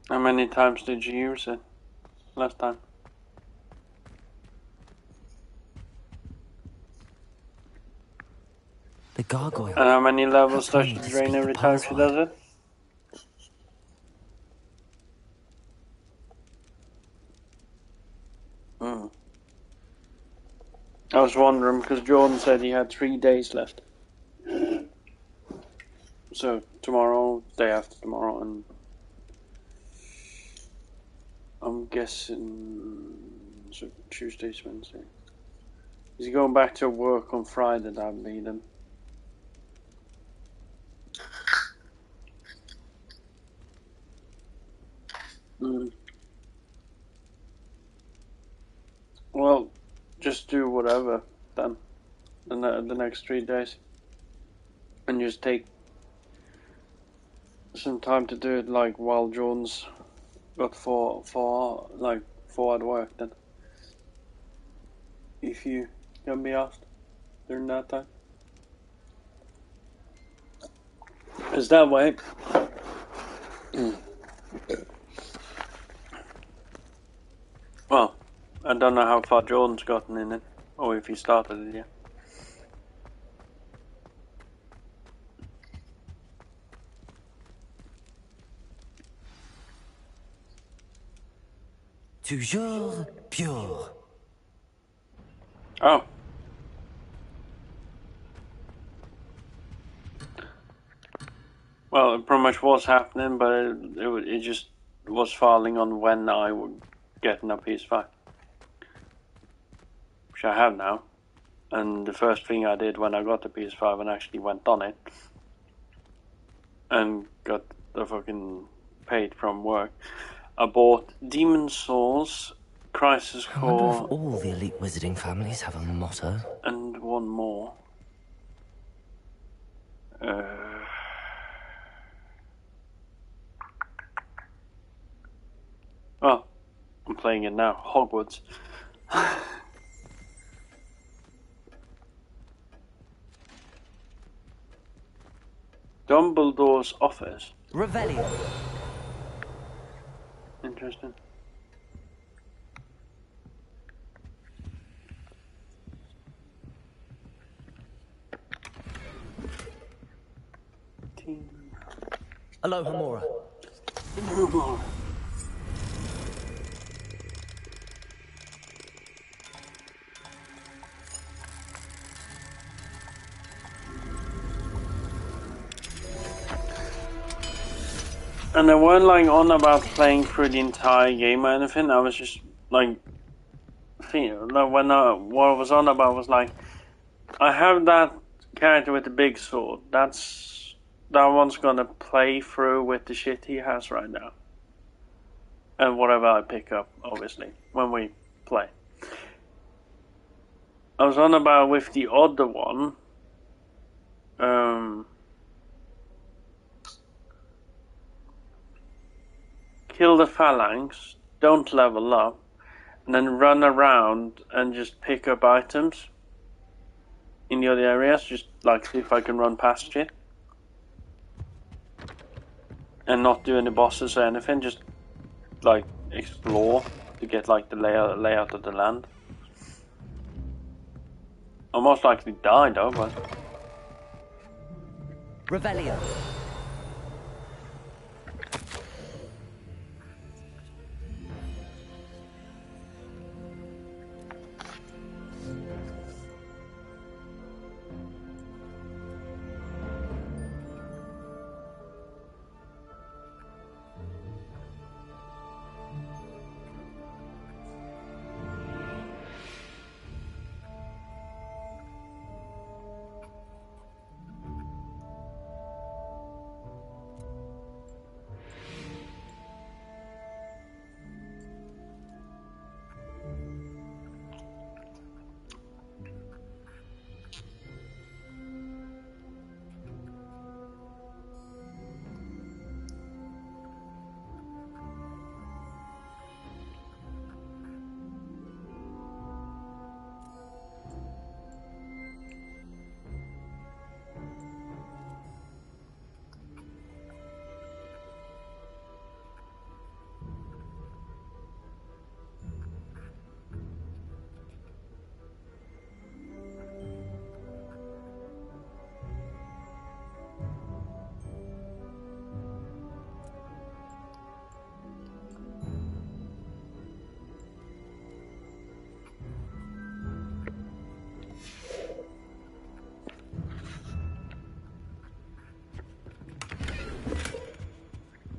How many times did you use it last time? The gargoyle. And how many levels does she drain every time she does it? I was wondering because Jordan said he had 3 days left. So tomorrow, day after tomorrow, and I'm guessing so Tuesday's Wednesday. He's going back to work on Friday, that'll be then. Well, just do whatever then, the next 3 days. And just take some time to do it like while John's got four at work then. If you can be asked during that time. Is that way? Well, I don't know how far Jordan's gotten in it, or if he started it yet. Toujours pure. Oh. Well, it pretty much was happening, but it just was falling on when I would get a PS5. Which I have now. And the first thing I did when I got the PS5 and actually went on it and got the fucking paid from work, I bought Demon Souls, Crisis Core. I wonder if all the elite wizarding families have a motto. And one more. Well, I'm playing it now. Hogwarts. Dumbledore's office. Revelio. Interesting. 19. Aloha Mora. And I weren't like on about playing through the entire game or anything. I was just like, what I was on about was like, I have that character with the big sword. That one's gonna play through with the shit he has right now, and whatever I pick up, obviously, when we play. I was on about with the other one. Kill the phalanx, don't level up, and then run around and just pick up items in the other areas, just like see if I can run past it. And not do any bosses or anything, just like explore to get like the layout of the land. I'll most likely die though, but... Revelio.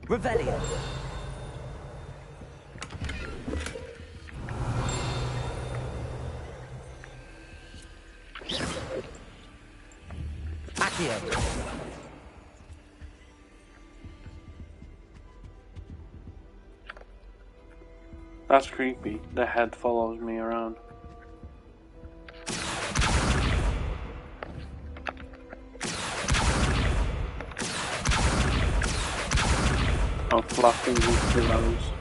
Revelio. Accio. That's creepy. The head follows me around. I'm fluffing these pillows.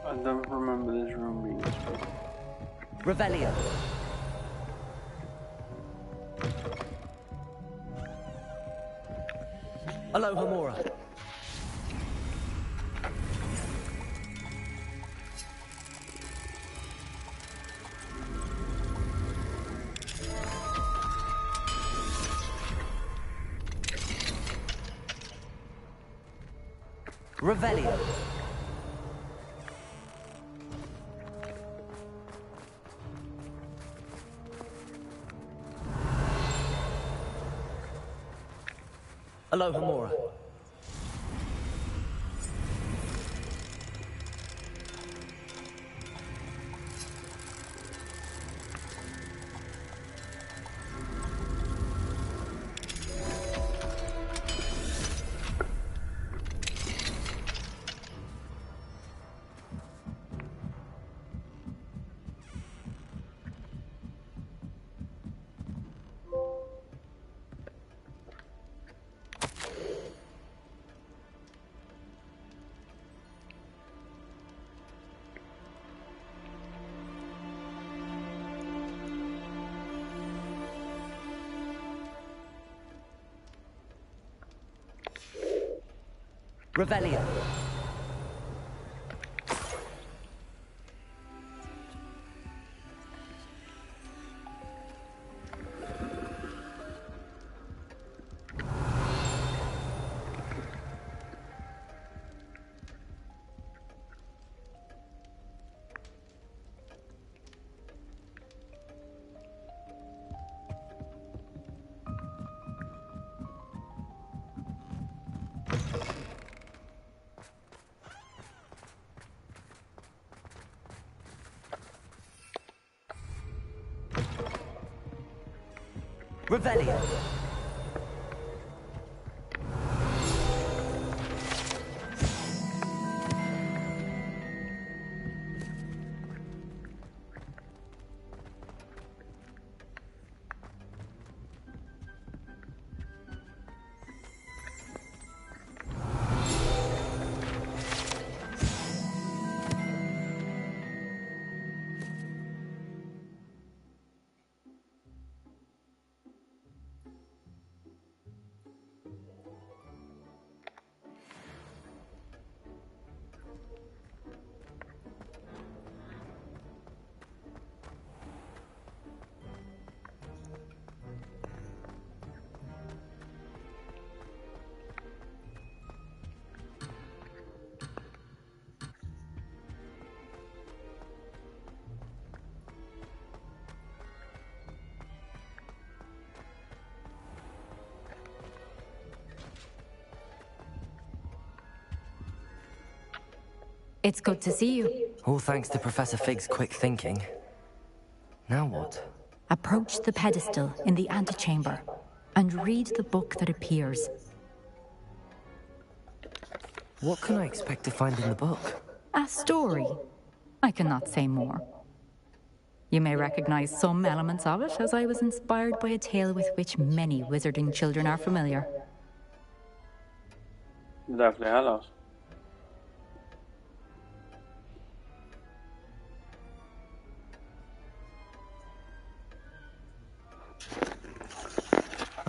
I don't remember this room being this big. Revelio. Aloha Mora. Revelio. Aloha Mora. Revelio. Revelio. It's good to see you. All thanks to Professor Fig's quick thinking. Now what? Approach the pedestal in the antechamber and read the book that appears. What can I expect to find in the book? A story. I cannot say more. You may recognize some elements of it, as I was inspired by a tale with which many wizarding children are familiar. Definitely hello.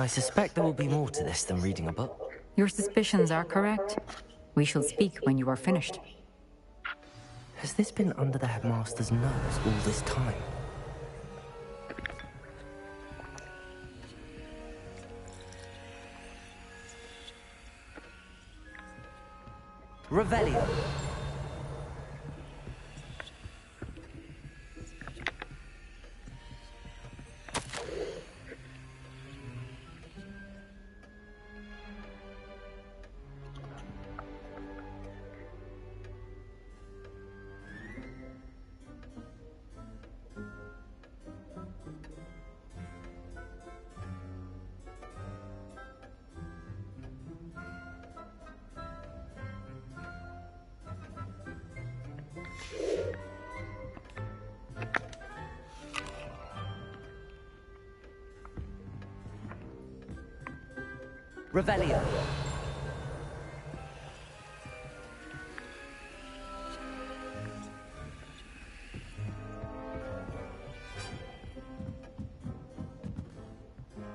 I suspect there will be more to this than reading a book. Your suspicions are correct. We shall speak when you are finished. Has this been under the headmaster's nose all this time? Revelio. Revelio.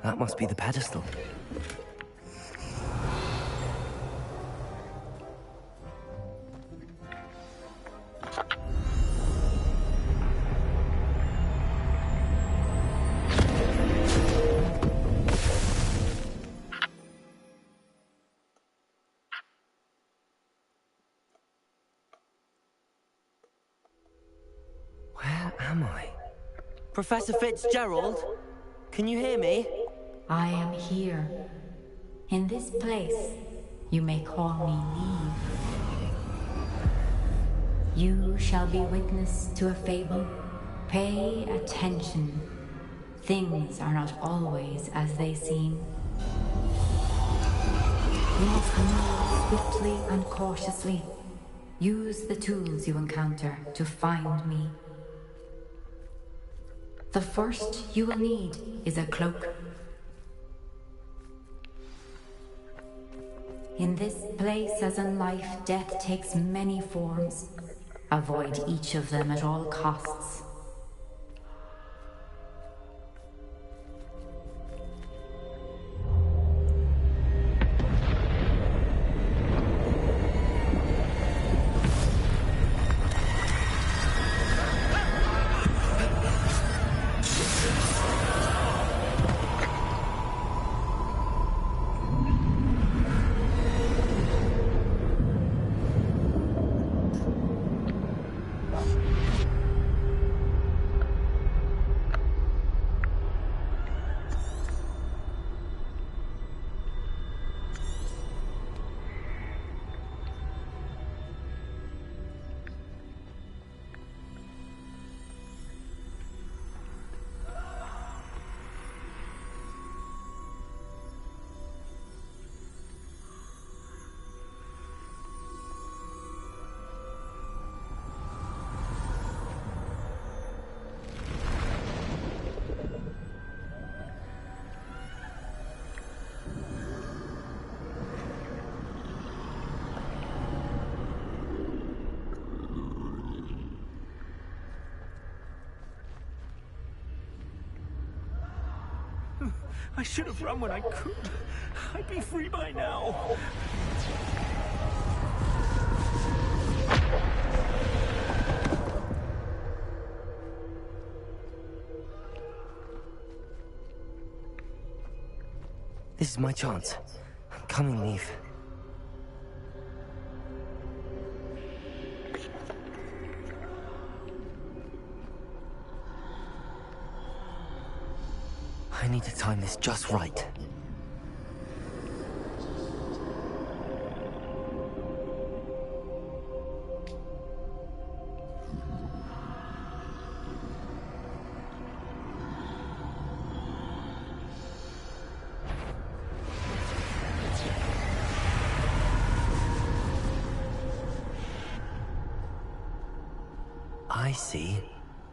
That must be the pedestal. Where am I? Professor Fitzgerald? Can you hear me? I am here. In this place, you may call me Neve. You shall be witness to a fable. Pay attention. Things are not always as they seem. You must move swiftly and cautiously. Use the tools you encounter to find me. The first you will need is a cloak. In this place, as in life, death takes many forms. Avoid each of them at all costs. I should have run when I could. I'd be free by now. This is my chance. Come and leave. I need to time this just right. I see.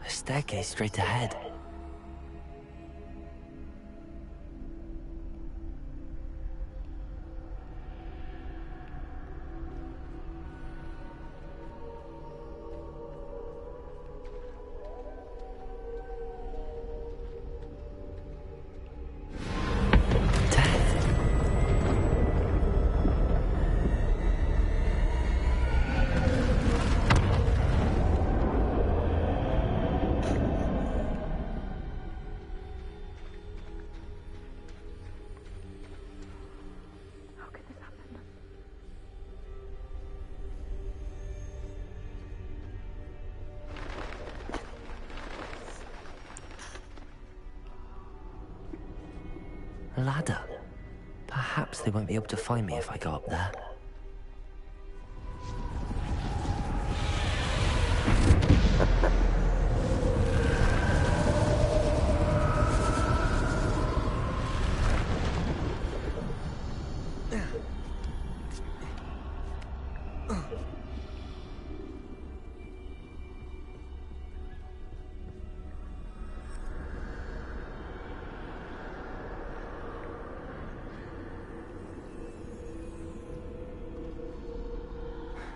A staircase straight ahead. A ladder. Perhaps they won't be able to find me if I go up there.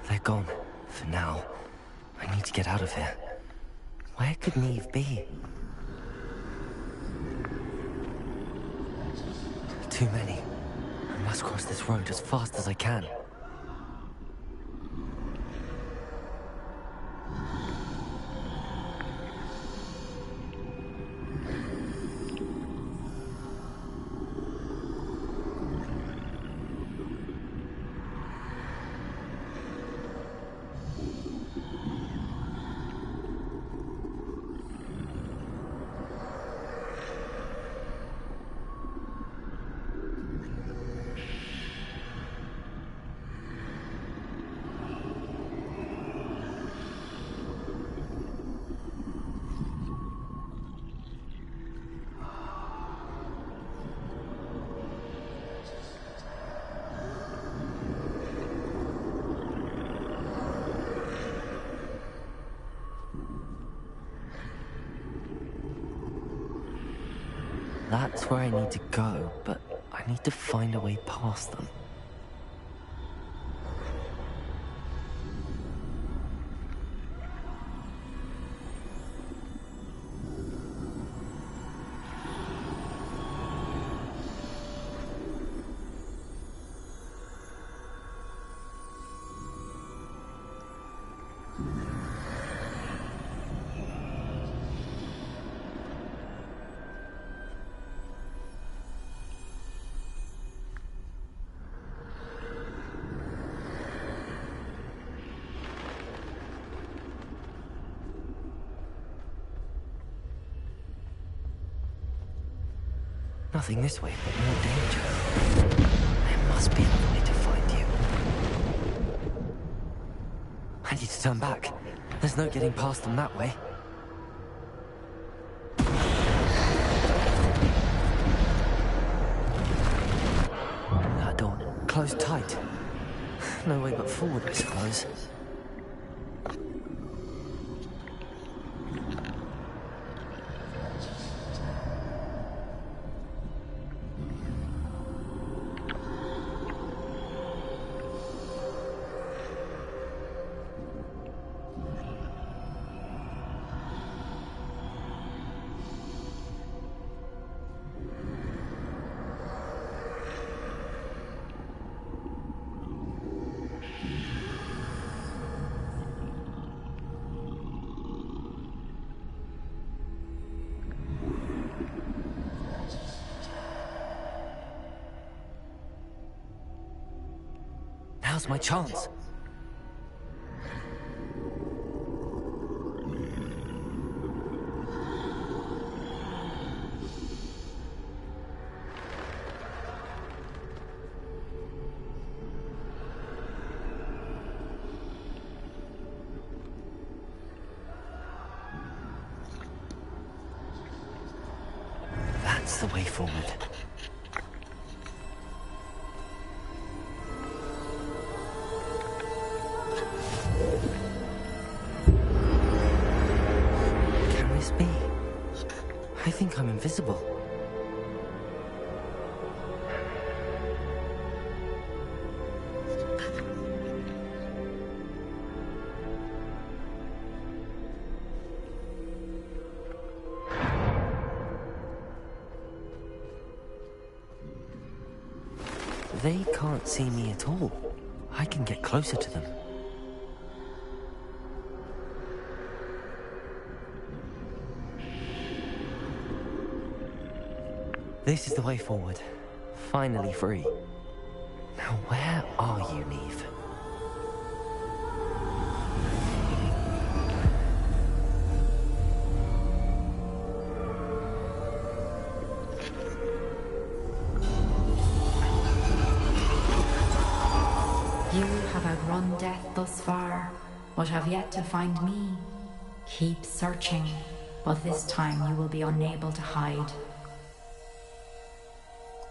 They're gone, for now. I need to get out of here. Where could Neve be? Too many. I must cross this road as fast as I can. That's where I need to go, but I need to find a way past them. Nothing this way, but more danger. There must be another way to find you. I need to turn back. There's no getting past them that way. That door closed tight. No way but forward, I suppose. Now's my chance. That's the way forward. Carries me. I think I'm invisible. They can't see me at all. I can get closer to them. This is the way forward. Finally free. Now where are you, Neve? You have outrun death thus far, but have yet to find me. Keep searching, but this time you will be unable to hide.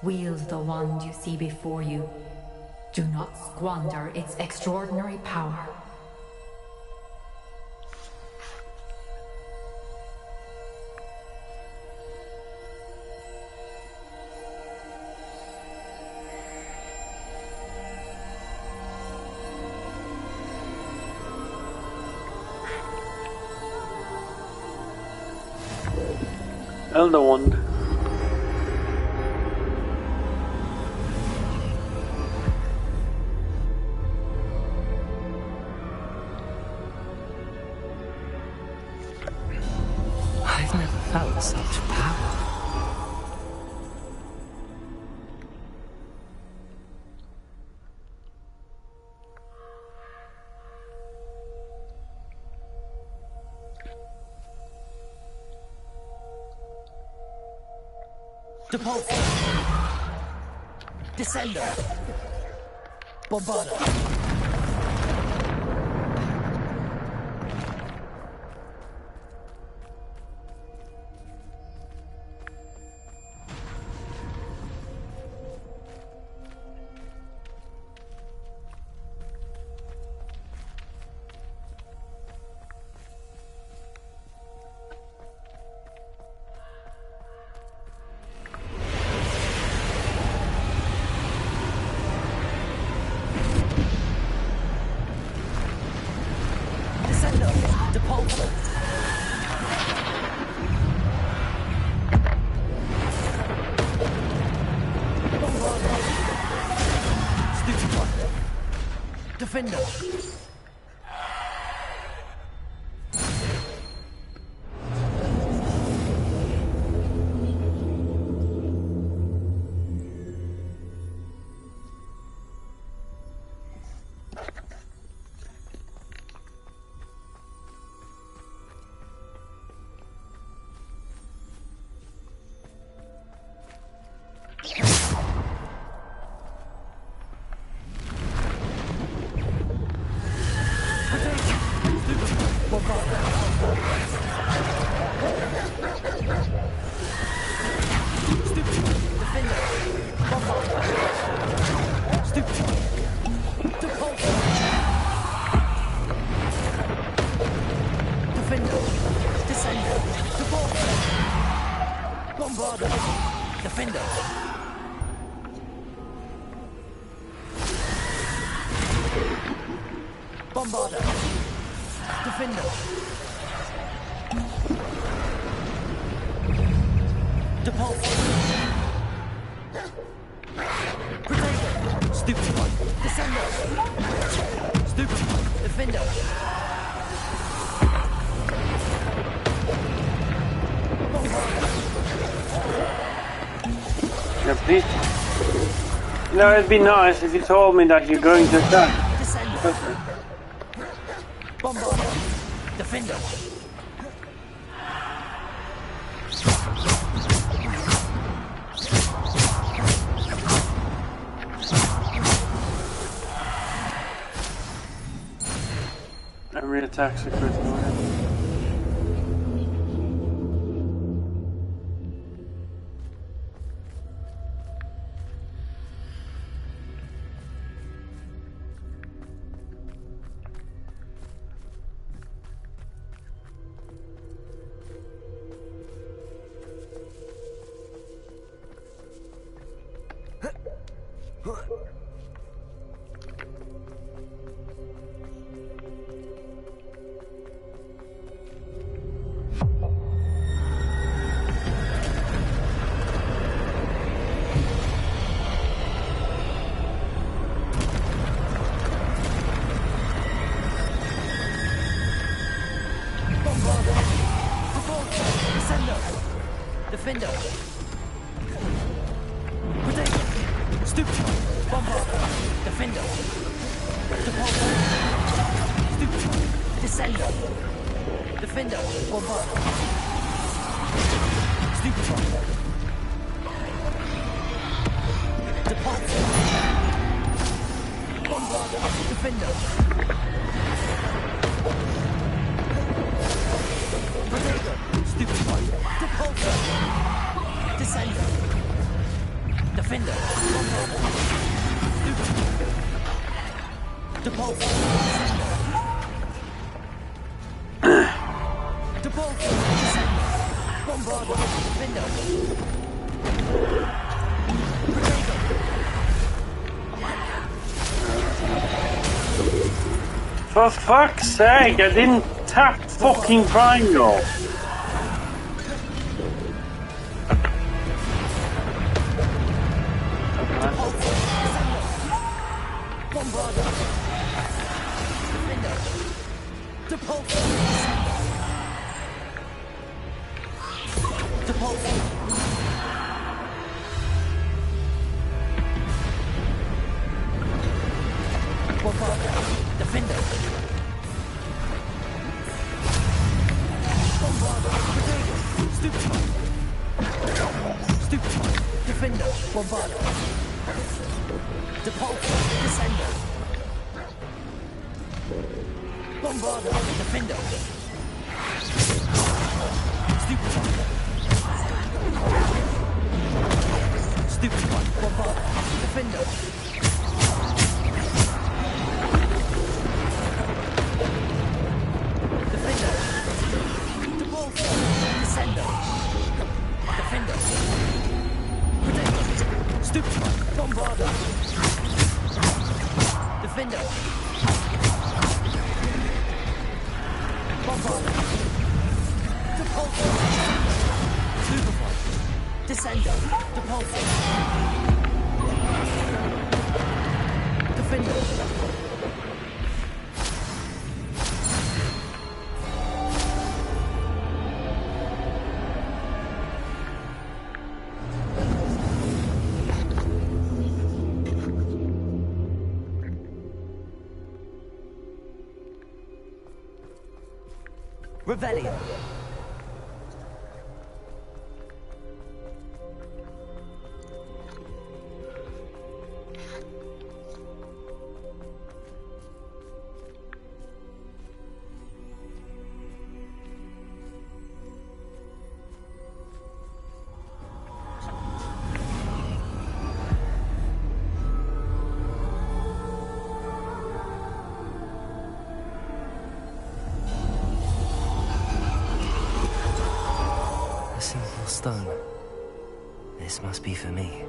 Wield the wand you see before you. Do not squander its extraordinary power. Elder Wand. I've never felt such power. Depulsor. Descender. Bombarda. Defender. Defender. Bombarda. Defender. Depulsor. Protector. Stupefy. Descender. Stupefy. Defender. Yeah, please You know, it'd be nice if you told me that you're going to attack. Descender. Bombarder. Defender. Every attack's a critical hit. Defender. Potato. Stoop. Bombarder. Defender. Depulso. Stoop. Descender. Defender. Bombarder. Stupefy. Depulso. Bombarder. Defender. Potato. Stupefy. Depulso. Descender. Defender. Bombarder. Stupefy. Depulso. Depulso. Descender. Bombarder. Defender. Potato. For fuck's sake, I didn't tap fucking triangle. Bombarder. Defender. Depulso. Depulso. Bombarder. Defender. Bombarder. Potato. Stupefy. Stupefy. Defender. Bombarder. Depulso. Descender. Bombarder. Defender. Stupefy. Stupefy. Bombarder. Defender. Defender. Depulso. Descender. Defender. Potato. Stupefy. Bombarder. Defender. Bombarder. Depulso. Stupefy. Descender. Depulso. Defender. Rebellion. A simple stone. This must be for me.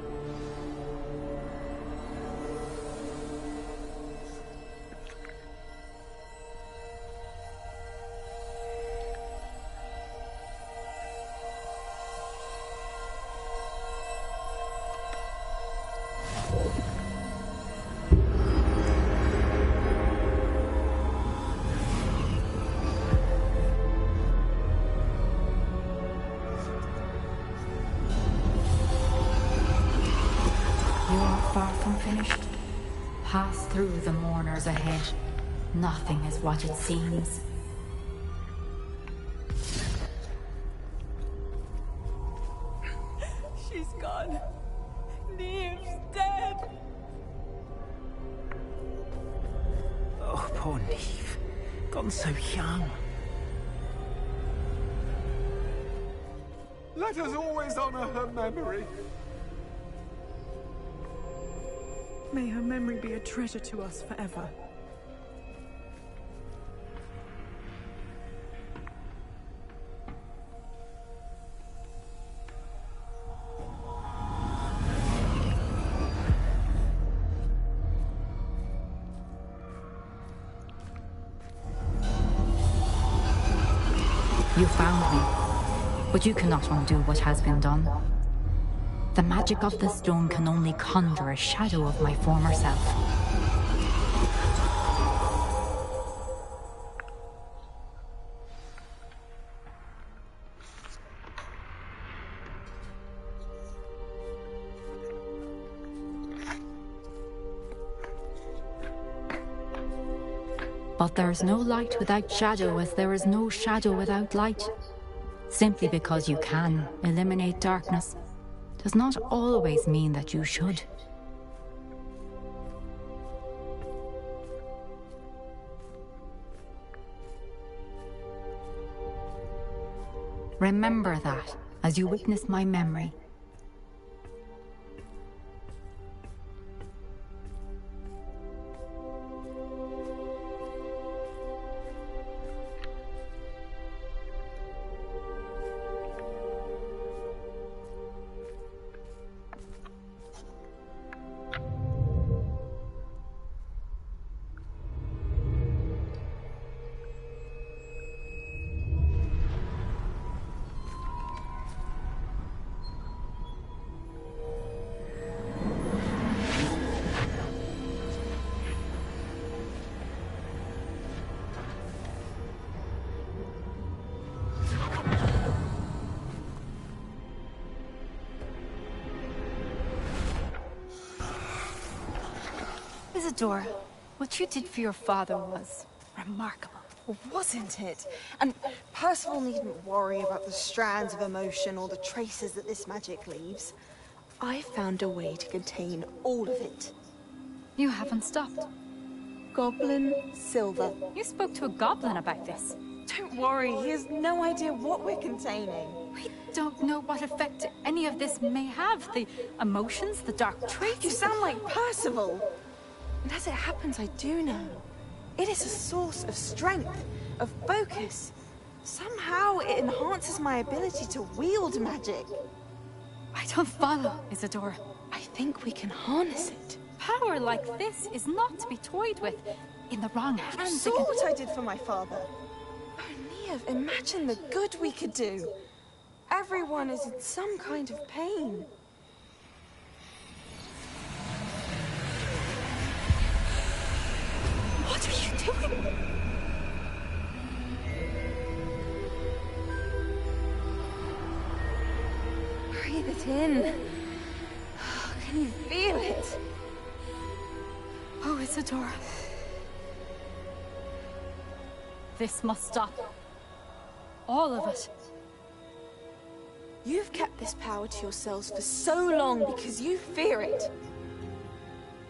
far from finished. Pass through the mourners ahead. Nothing is what it seems. She's gone. Neve's dead. Oh, poor Neve. Gone so young. Let us always honor her memory. May her memory be a treasure to us forever. You found me, but you cannot undo what has been done. The magic of the stone can only conjure a shadow of my former self. But there is no light without shadow, as there is no shadow without light. Simply because you can eliminate darkness does not always mean that you should. Remember that as you witness my memory. Isadora, what you did for your father was remarkable. Wasn't it? And Percival needn't worry about the strands of emotion or the traces that this magic leaves. I found a way to contain all of it. You haven't stopped. Goblin Silver. You spoke to a goblin about this. Don't worry, he has no idea what we're containing. We don't know what effect any of this may have. The emotions, the dark traits. You sound like Percival. And as it happens, I do know. It is a source of strength, of focus. Somehow it enhances my ability to wield magic. I don't follow, Isadora. I think we can harness it. Power like this is not to be toyed with. In the wrong hands. You saw what I did for my father. Oh, Neve, imagine the good we could do. Everyone is in some kind of pain. What are you doing? Breathe it in. Can you feel it? Oh, Isadora. This must stop. All of it. You've kept this power to yourselves for so long because you fear it.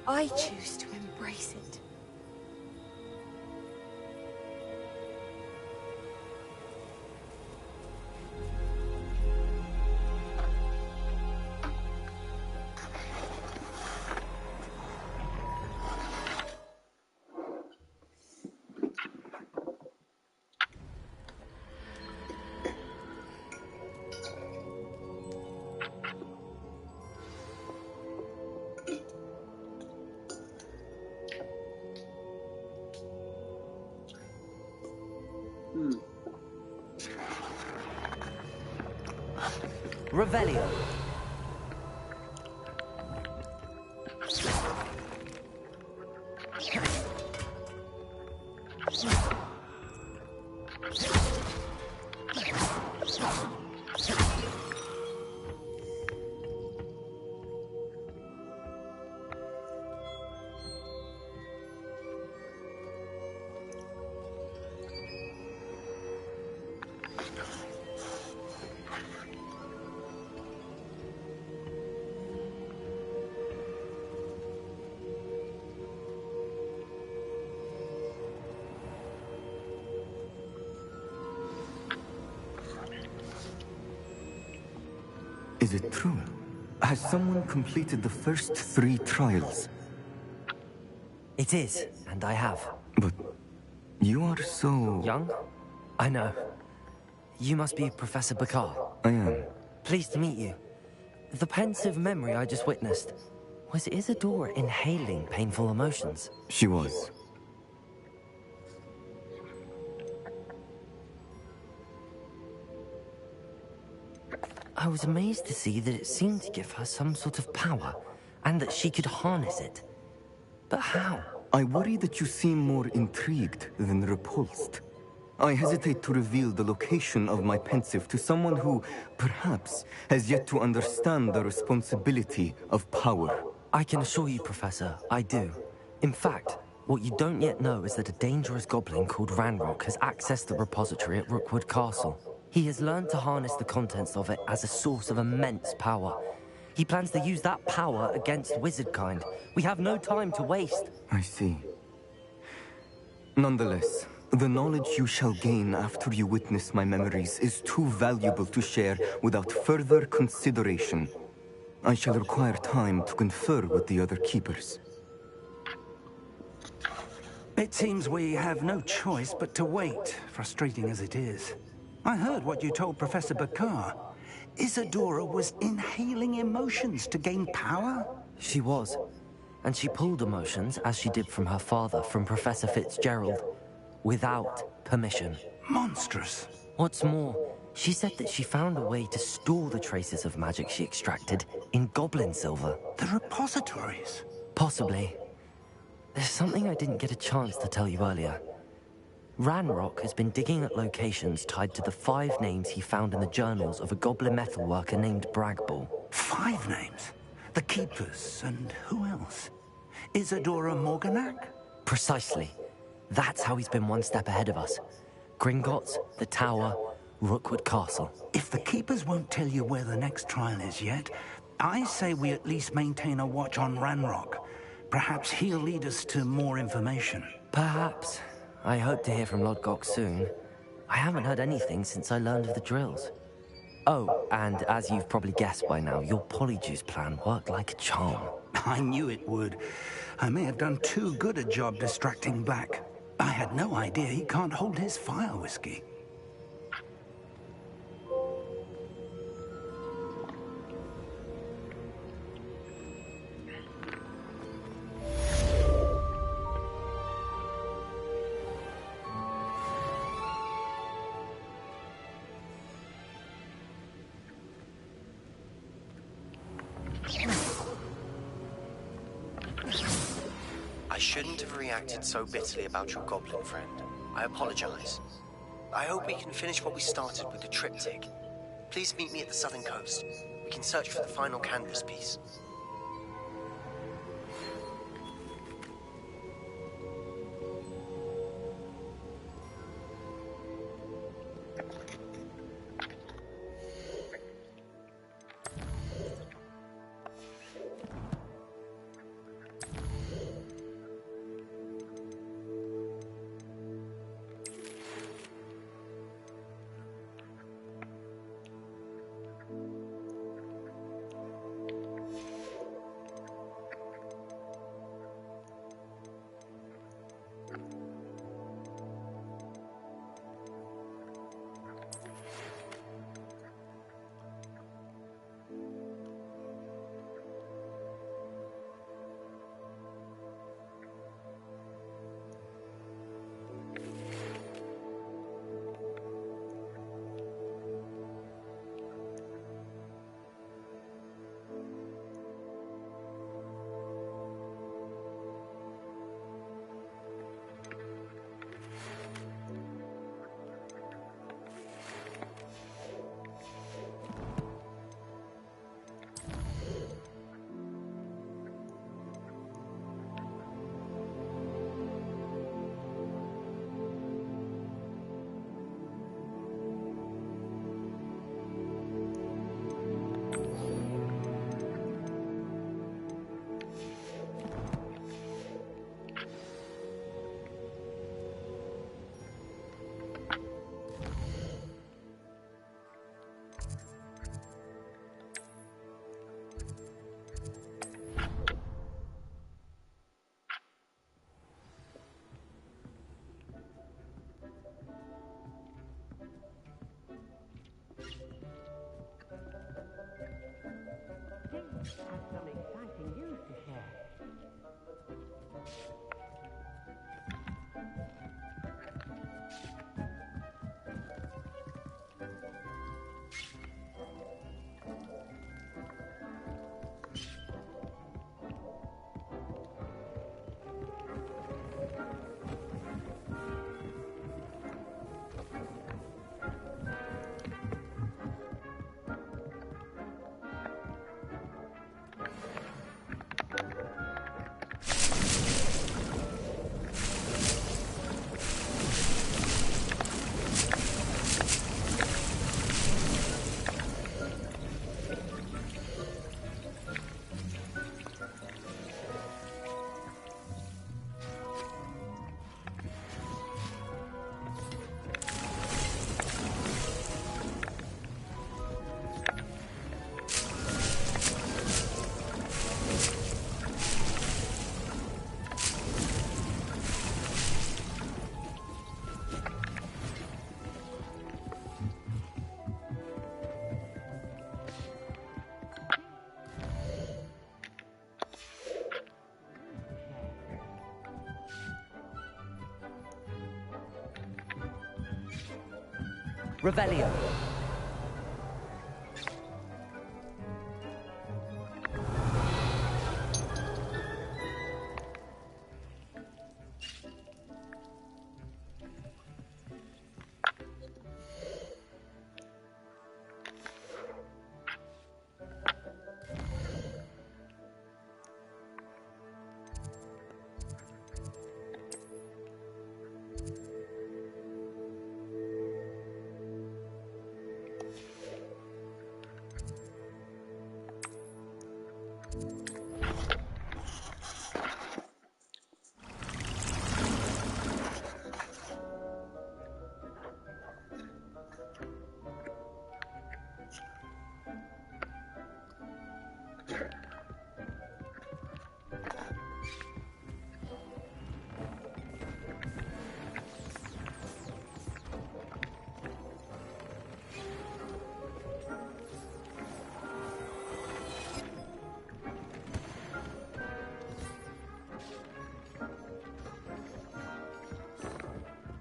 I choose to embrace it. Revelio. Is it true? Has someone completed the first 3 trials? It is, and I have. But you are so... Young? I know. You must be Professor Bakar. I am. Pleased to meet you. The pensive memory I just witnessed, was Isadora inhaling painful emotions? She was. I was amazed to see that it seemed to give her some sort of power, and that she could harness it. But how? I worry that you seem more intrigued than repulsed. I hesitate to reveal the location of my pensive to someone who, perhaps, has yet to understand the responsibility of power. I can assure you, Professor, I do. In fact, what you don't yet know is that a dangerous goblin called Ranrock has accessed the repository at Rookwood Castle. He has learned to harness the contents of it as a source of immense power. He plans to use that power against wizardkind. We have no time to waste. I see. Nonetheless, the knowledge you shall gain after you witness my memories is too valuable to share without further consideration. I shall require time to confer with the other keepers. It seems we have no choice but to wait, frustrating as it is. I heard what you told Professor Bakar. Isadora was inhaling emotions to gain power? She was. And she pulled emotions, as she did from her father, from Professor Fitzgerald, without permission. Monstrous. What's more, she said that she found a way to store the traces of magic she extracted in goblin silver. The repositories? Possibly. There's something I didn't get a chance to tell you earlier. Ranrock has been digging at locations tied to the 5 names he found in the journals of a goblin metalworker named Bragball. 5 names? The Keepers, and who else? Isadora Morganac? Precisely. That's how he's been one step ahead of us. Gringotts, the Tower, Rookwood Castle. If the Keepers won't tell you where the next trial is yet, I say we at least maintain a watch on Ranrock. Perhaps he'll lead us to more information. Perhaps. I hope to hear from Lodgok soon. I haven't heard anything since I learned of the drills. Oh, and as you've probably guessed by now, your polyjuice plan worked like a charm. I knew it would. I may have done too good a job distracting Black. I had no idea he can't hold his fire whiskey. I shouldn't have reacted so bitterly about your goblin friend. I apologize. I hope we can finish what we started with the triptych. Please meet me at the southern coast. We can search for the final canvas piece. Revelio.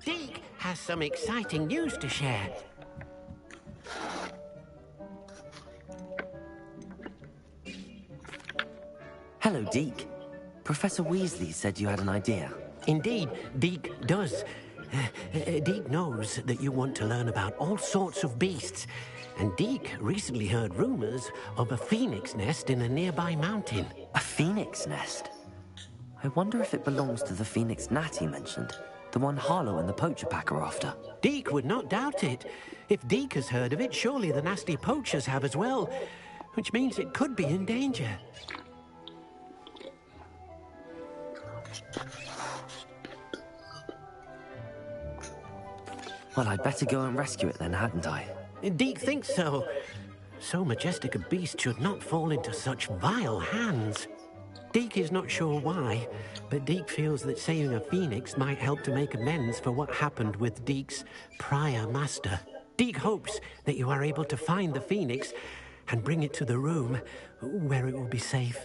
Deke has some exciting news to share. Hello, Deke. Professor Weasley said you had an idea. Indeed, Deke does. Deke knows that you want to learn about all sorts of beasts, and Deke recently heard rumors of a phoenix nest in a nearby mountain. A phoenix nest? I wonder if it belongs to the phoenix gnat he mentioned, the one Harlow and the poacher pack are after. Deke would not doubt it. If Deke has heard of it, surely the nasty poachers have as well, which means it could be in danger. Well, I'd better go and rescue it then, hadn't I? Deke thinks so. So majestic a beast should not fall into such vile hands. Deke is not sure why, but Deke feels that saving a phoenix might help to make amends for what happened with Deke's prior master. Deke hopes that you are able to find the phoenix and bring it to the room where it will be safe.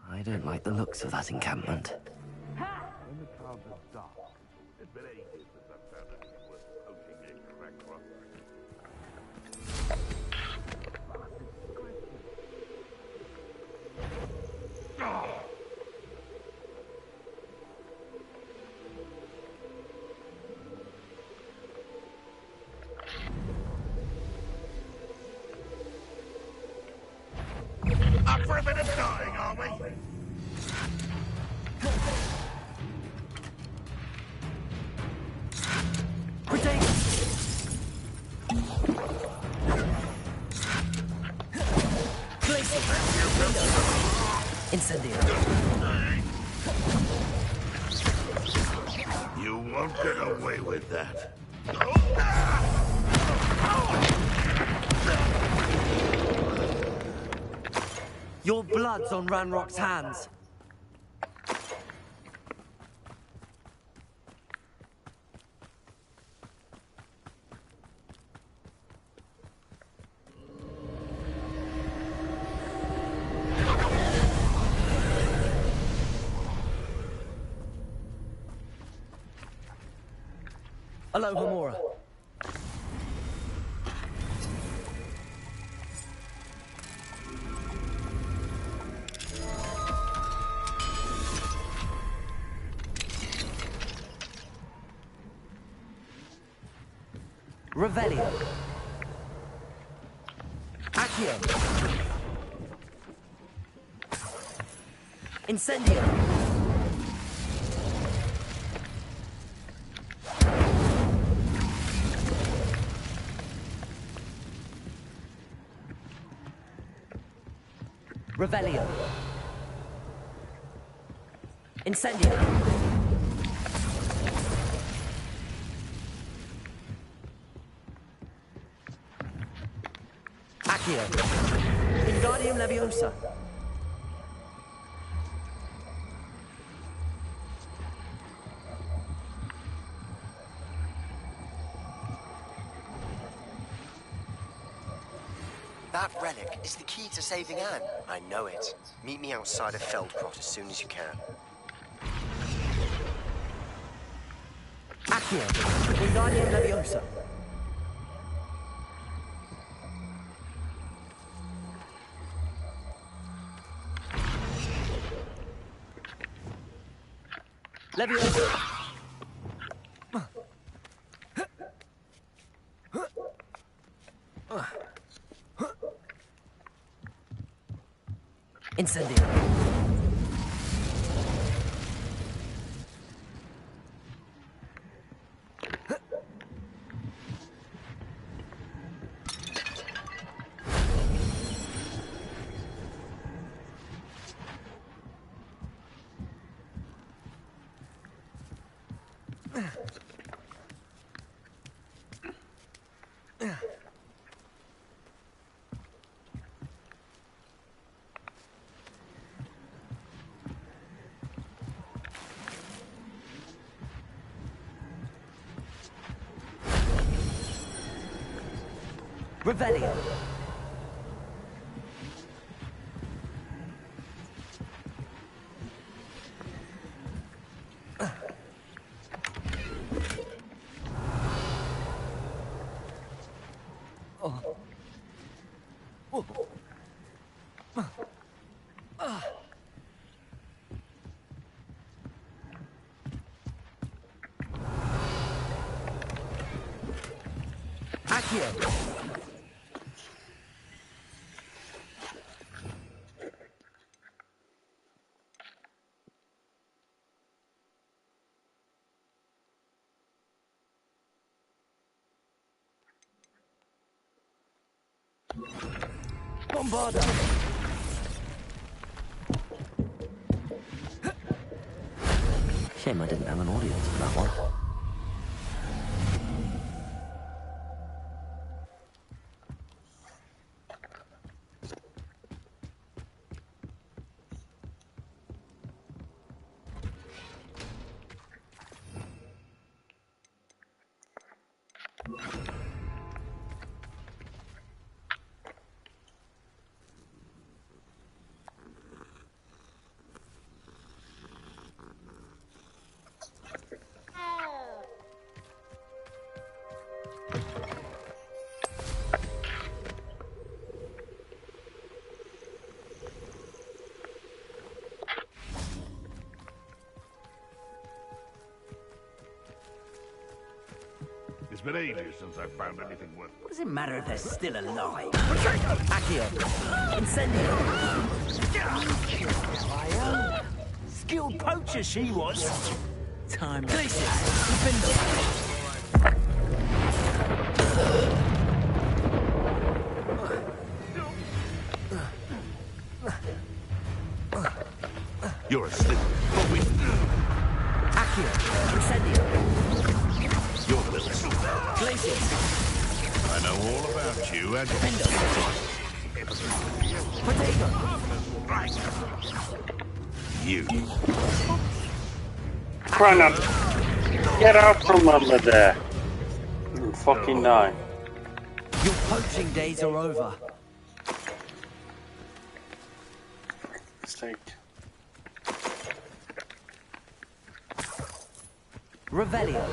I don't like the looks of that encampment. When the clouds are dark, it's been ages since I've found anything worth poaching a crack rock. Up for a bit of dying, are we? Incendio. You won't get away with that. Your blood's on Ranrock's hands. Aloha Mora. Revelio. Accio. Incendio. Revelio. Incendio. Accio. Wingardium Leviosa. That relic is the key to saving Anne. I know it. Meet me outside of Feldcrot as soon as you can. Accio. Wingardium Leviosa. Leviosa. Incendio. Revelio. Accio. Bombarda. Shame I didn't have an audience for that one. It's been ages since I've found anything worth... What does it matter if they're still alive? Accio. Incendio. Skilled poacher she was. Time. You're a slip. Accio. Incendio. You're the little... Glacius. I know all about you and... Potato. You. Run up. Get out from under there. You fucking die. Your poaching days are over. Mistake. Revelio.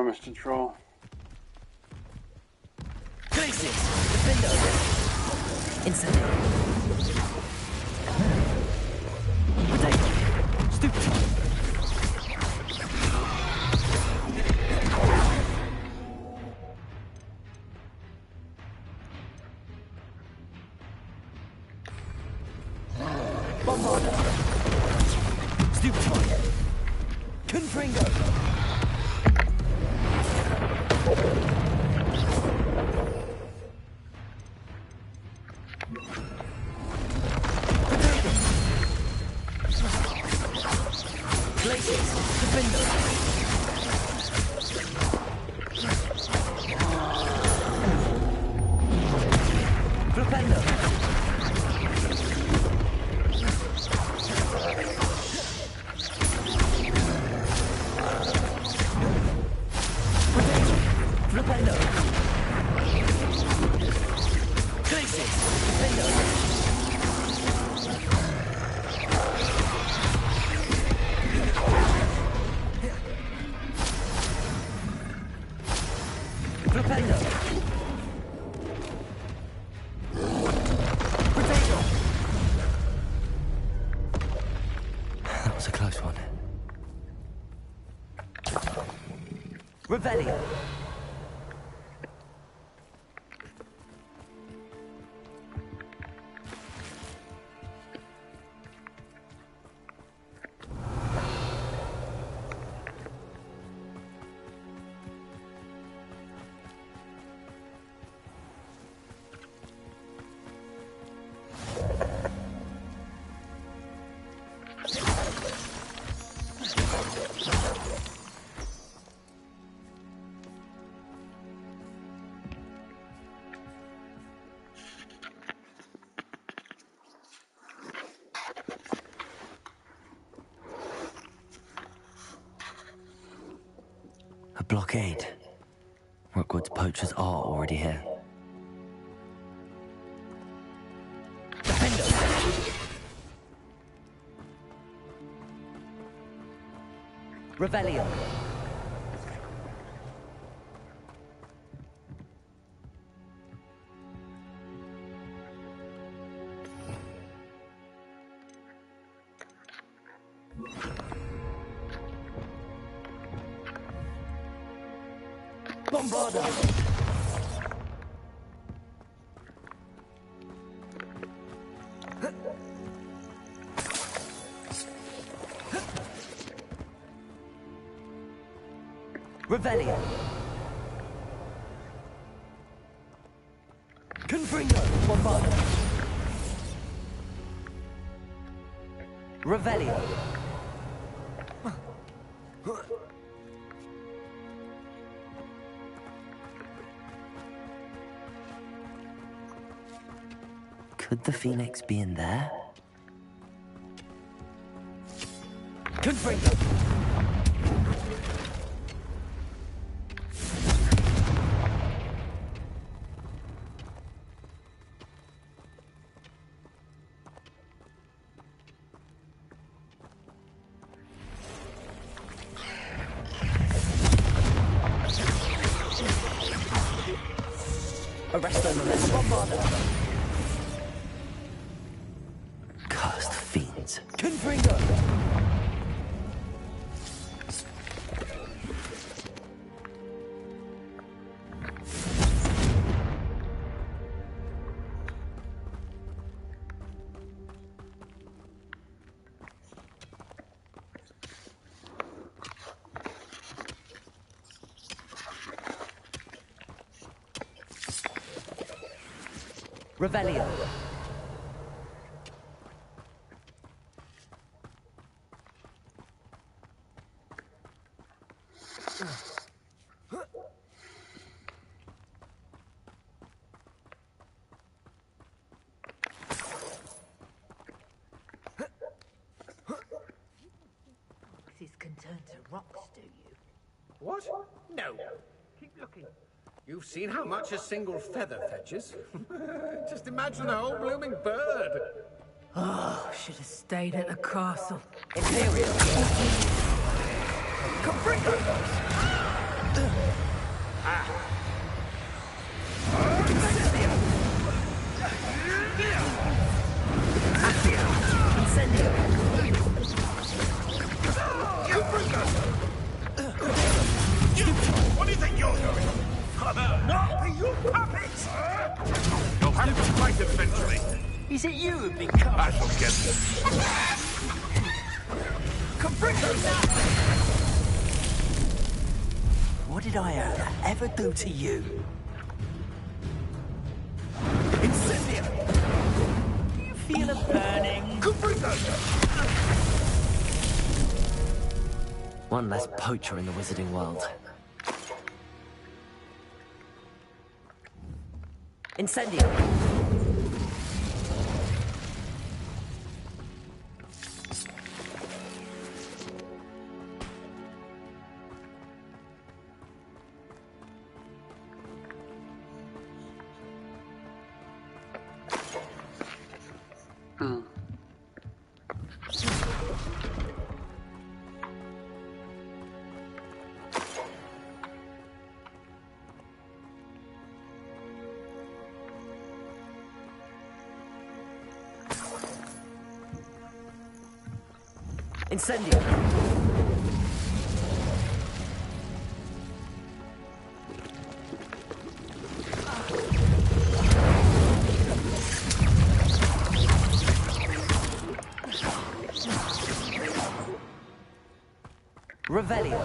Mr. Troll. Glacius! Defendo! Incendio! Potato! Stupefy! Bombarda! Stupefy! Confringo! Glacius! Defendo! Flipendo! Flipendo! Glacius! Defendo! Flipendo! Potato! That was a close one. Revelio! A blockade. Rookwood's poachers are already here. Revelio! Bombarda! Revelio! Confringo! Bombarda! Revelio! Could the Phoenix be in there? Confringo! Arresto Momentum Bombarda! Cursed fiends. Confringo! Revelio! Foxes can turn to rocks, do you? What? No. Keep looking. You've seen how much a single feather fetches. Just imagine a whole blooming bird. Oh, should have stayed at the castle. Imperial! Confringo! What do you think you're doing? Not you puppets! You'll have to fight him eventually. Is it you who've been cut? I shall get them. What did I ever do to you? Incendio! Do you feel a burning? One less poacher in the wizarding world. Incendio! Incendio! Revelio!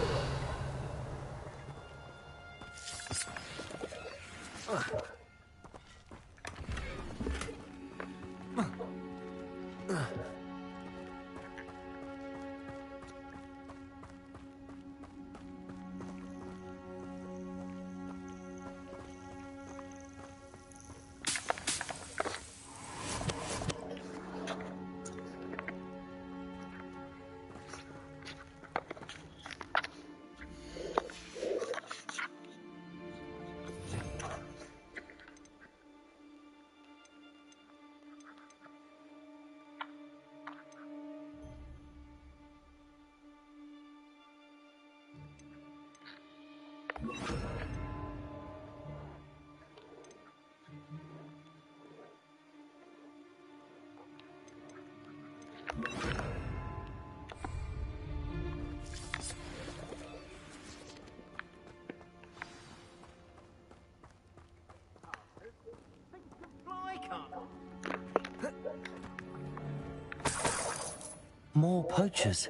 More poachers?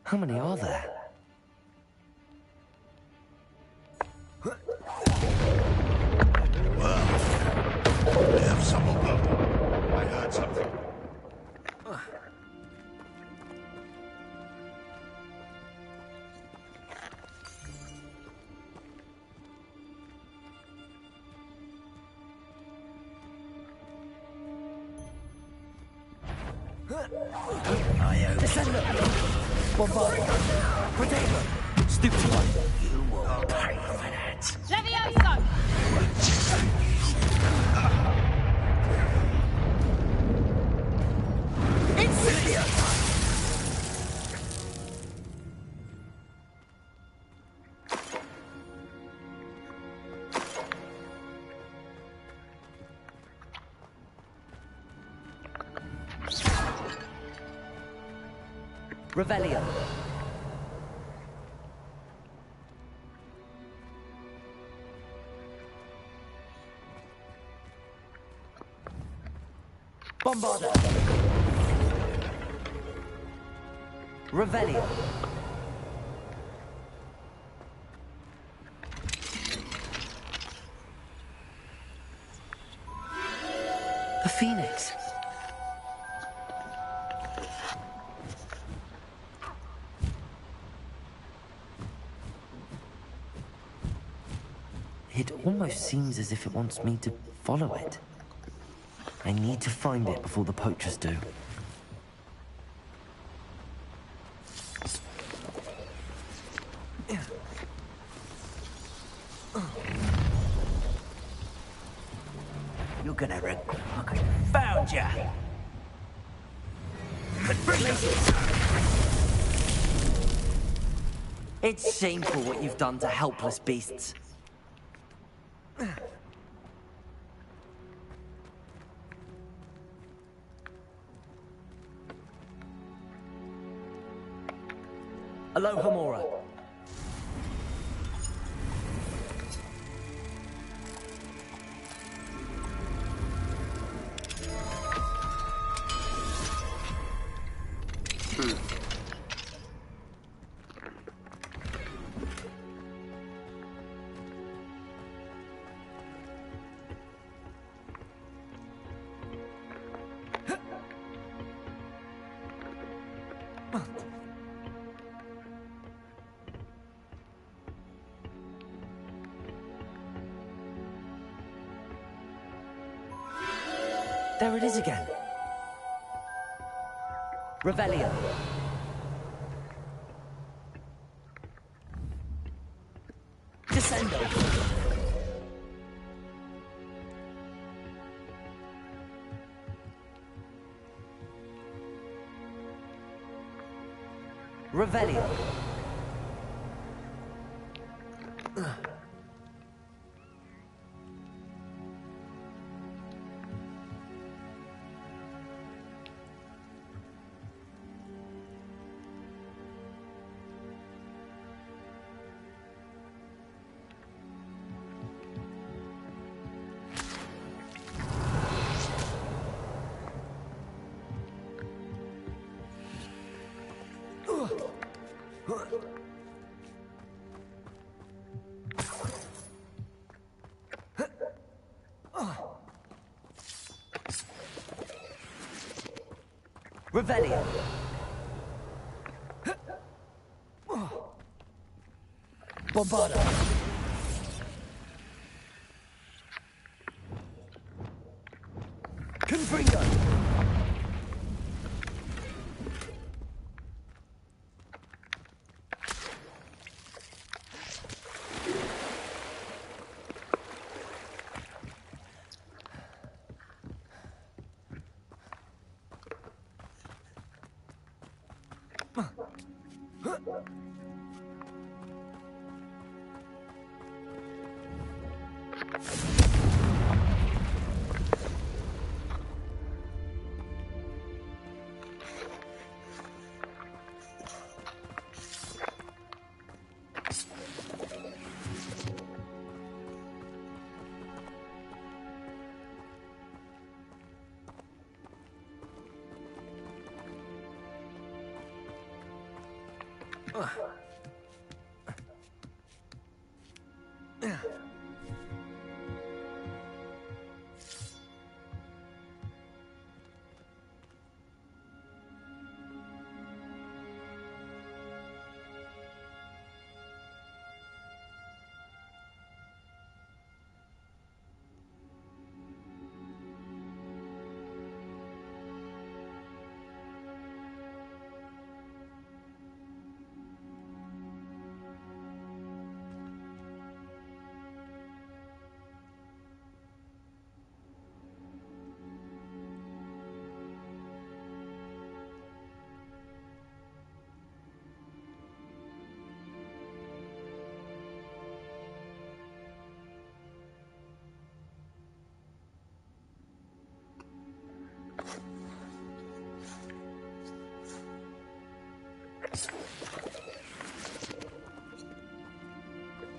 How many are there? We have some of them. I heard something. Descendo! Bombardo! Protego! Stupid one! You will pay for that! Levioso! Incendio! Revelio. Bombarda. Revelio. A phoenix. It almost seems as if it wants me to follow it. I need to find it before the poachers do. You're gonna regret I found ya! It's shameful what you've done to helpless beasts. Aloha Mora. There it is again. Revelio. Descendo. Revelio. Revelio. Bombarda. Confringo.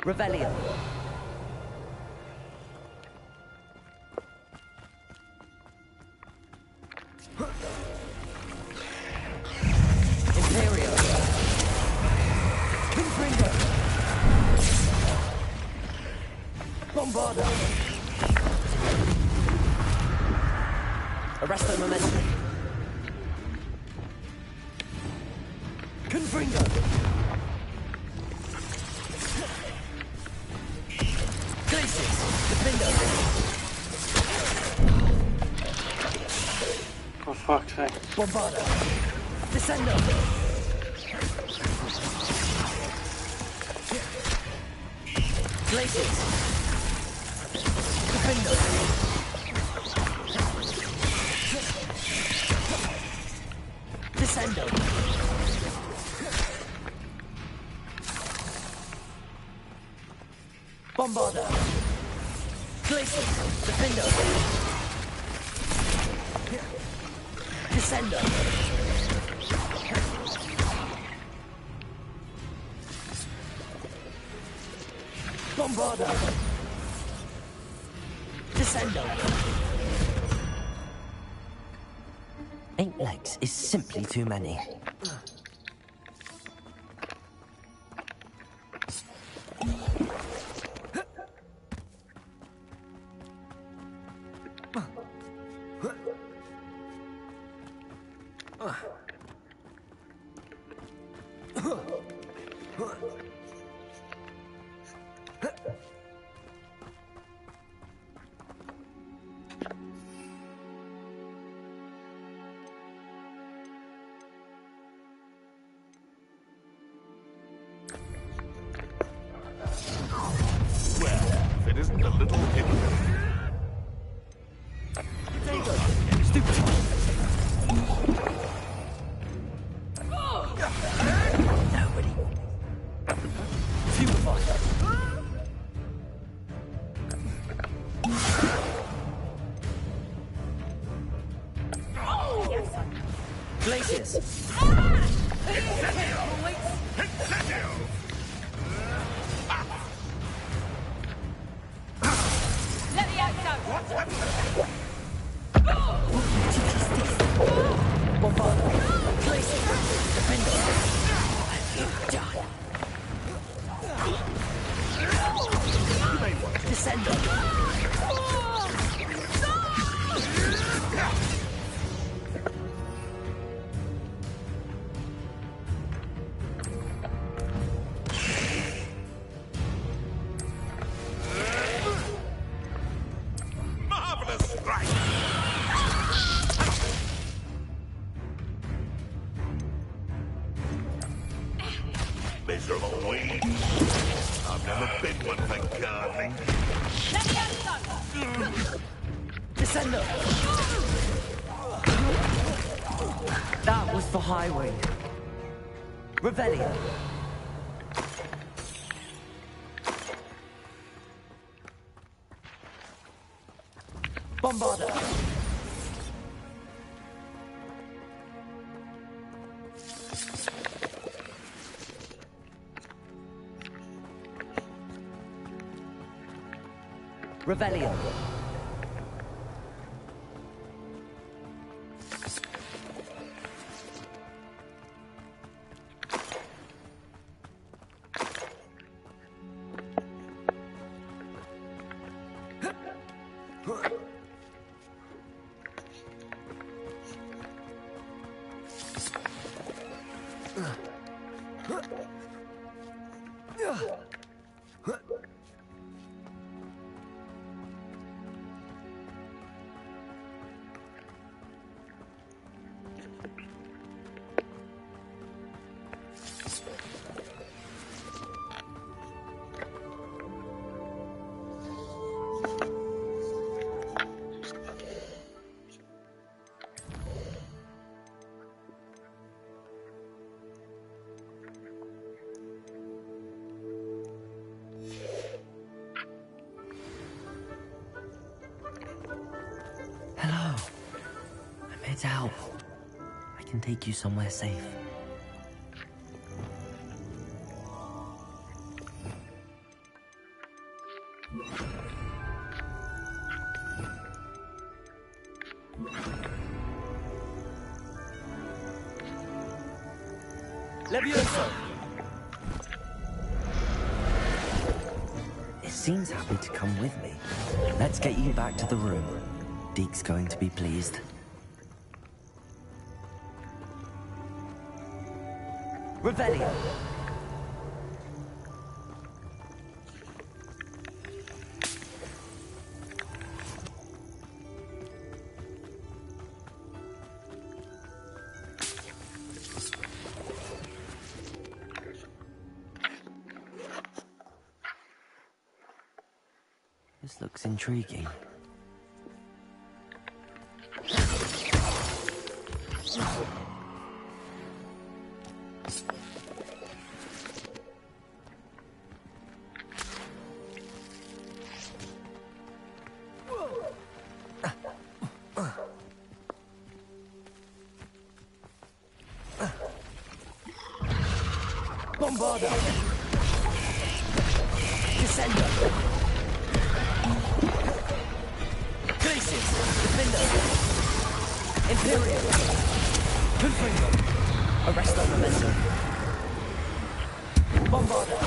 Revelio. Imperio. Confringo. Bombarda. Arresto momentum. Confringo. Glacius. Defendo. For fuck's sake. Bombarda. Descendo. Glacius. Defendo. Descendo. Bombarder! Glacier! Defender! Descender! Bombarder! Descender! 8 legs is simply too many. If it isn't a little hidden. Stupid! Nobody. Supervisor. Glaciers. Let me out, go! Bombarder. Glacier. Defender. Descender. Marvelous strike! Miserable weed. I've never been one for gardening. Let me out, go! Descender. That was for Highwing. Revelio. Bombarder. Revelio. Hello. I'm here to help. I can take you somewhere safe. Levioso. It seems happy to come with me. Let's get you back to the room. Deke's going to be pleased. Revelio. This looks intriguing. Bombarda! Descender! Glacius! Defender! Imperium! Confringo! Arresto Memento! Bombarda!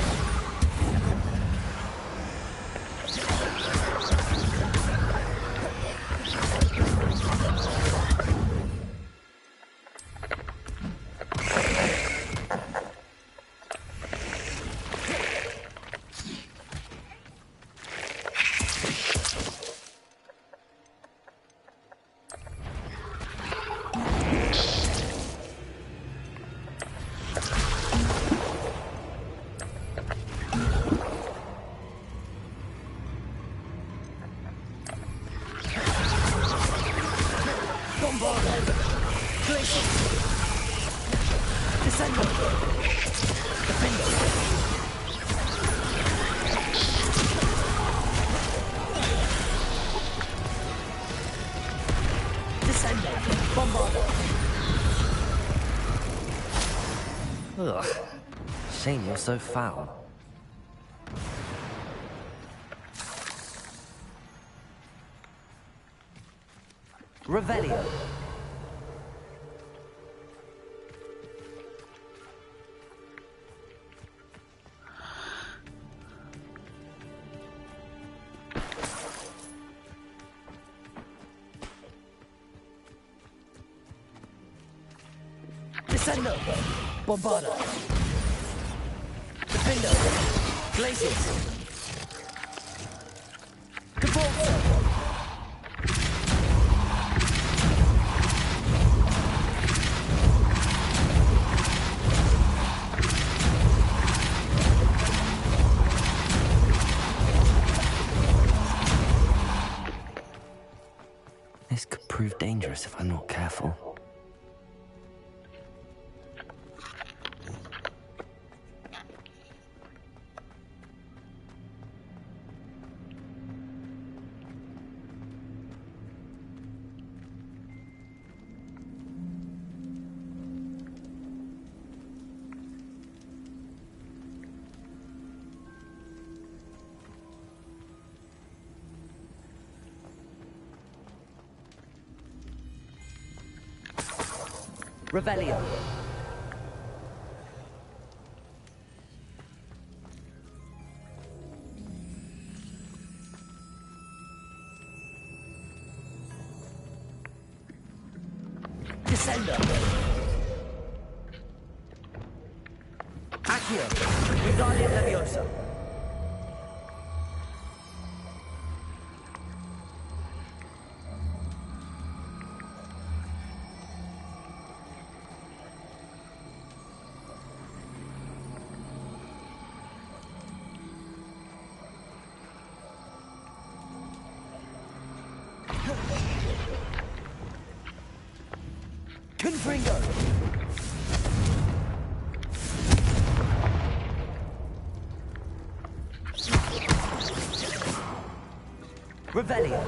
Ugh. Shame you're so foul. Revelio. Descender! Bombarda! Defender! Glacius! Cavolta! This could prove dangerous if I'm not careful. Revelio. Descender. Accio. Regalia Leviosa. Confringo! Revelio!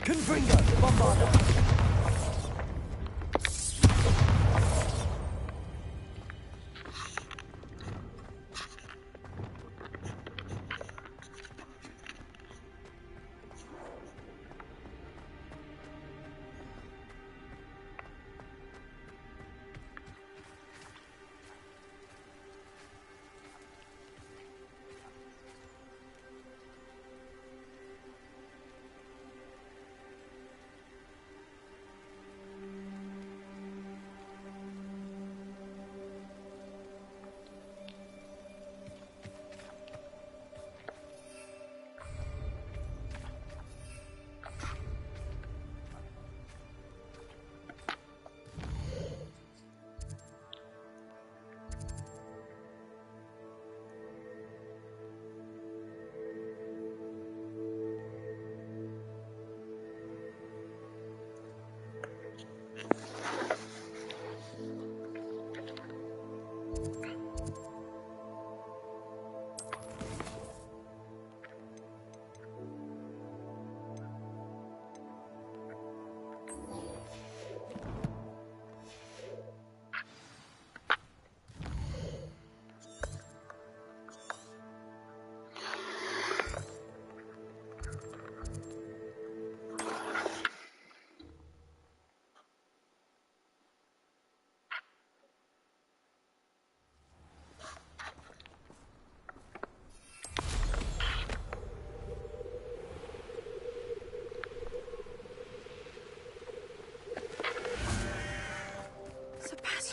Confringo! Bombarda!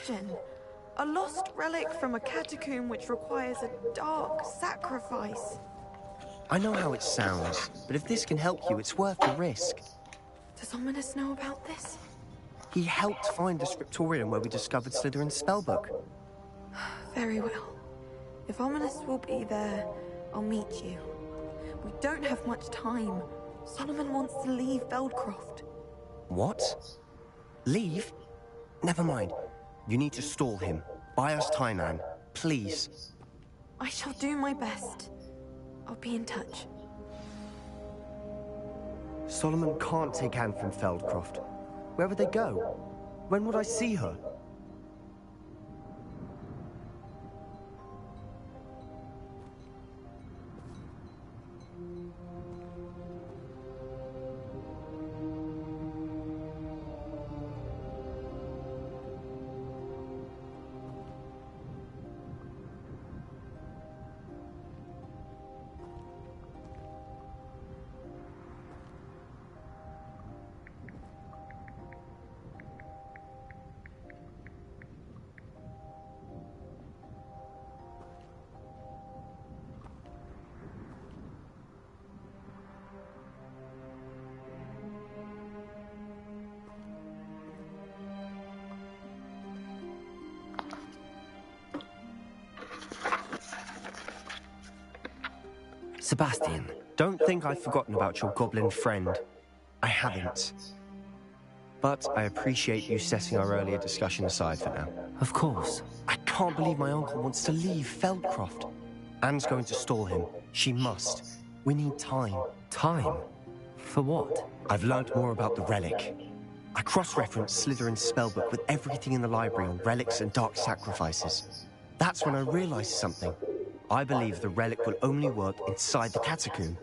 question. A lost relic from a catacomb which requires a dark sacrifice. I know how it sounds, but if this can help you, it's worth the risk. Does Ominous know about this? He helped find the scriptorium where we discovered Slytherin's spellbook. Very well. If Ominous will be there, I'll meet you. We don't have much time. Solomon wants to leave Feldcroft. What? Leave? Never mind. You need to stall him. Buy us time, Anne. Please. I shall do my best. I'll be in touch. Solomon can't take Anne from Feldcroft. Where would they go? When would I see her? Sebastian. Don't think I've forgotten about your goblin friend. I haven't. But I appreciate you setting our earlier discussion aside for now. Of course. I can't believe my uncle wants to leave Feldcroft. Anne's going to stall him. She must. We need time. Time? For what? I've learned more about the relic. I cross-referenced Slytherin's spellbook with everything in the library on relics and dark sacrifices. That's when I realized something. I believe the relic will only work inside the catacomb.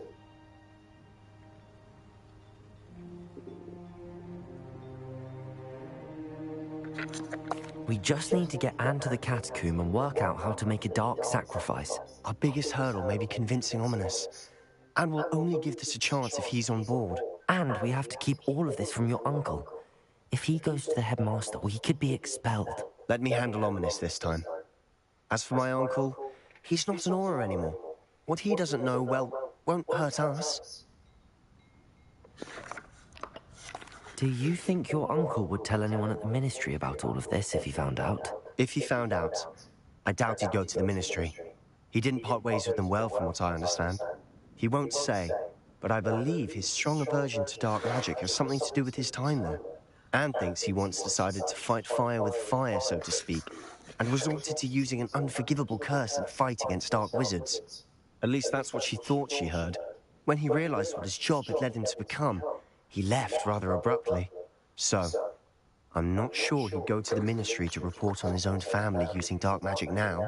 We just need to get Anne to the catacomb and work out how to make a dark sacrifice. Our biggest hurdle may be convincing Ominous. Anne will only give this a chance if he's on board. And we have to keep all of this from your uncle. If he goes to the headmaster, we could be expelled. Let me handle Ominous this time. As for my uncle, he's not an Auror anymore. What he doesn't know, well, won't hurt us. Do you think your uncle would tell anyone at the ministry about all of this if he found out? If he found out, I doubt he'd go to the ministry. He didn't part ways with them well, from what I understand. He won't say, but I believe his strong aversion to dark magic has something to do with his time there. Anne thinks he once decided to fight fire with fire, so to speak, and resorted to using an unforgivable curse in fight against dark wizards. At least that's what she thought she heard. When he realized what his job had led him to become, he left rather abruptly. So, I'm not sure he'd go to the ministry to report on his own family using dark magic now.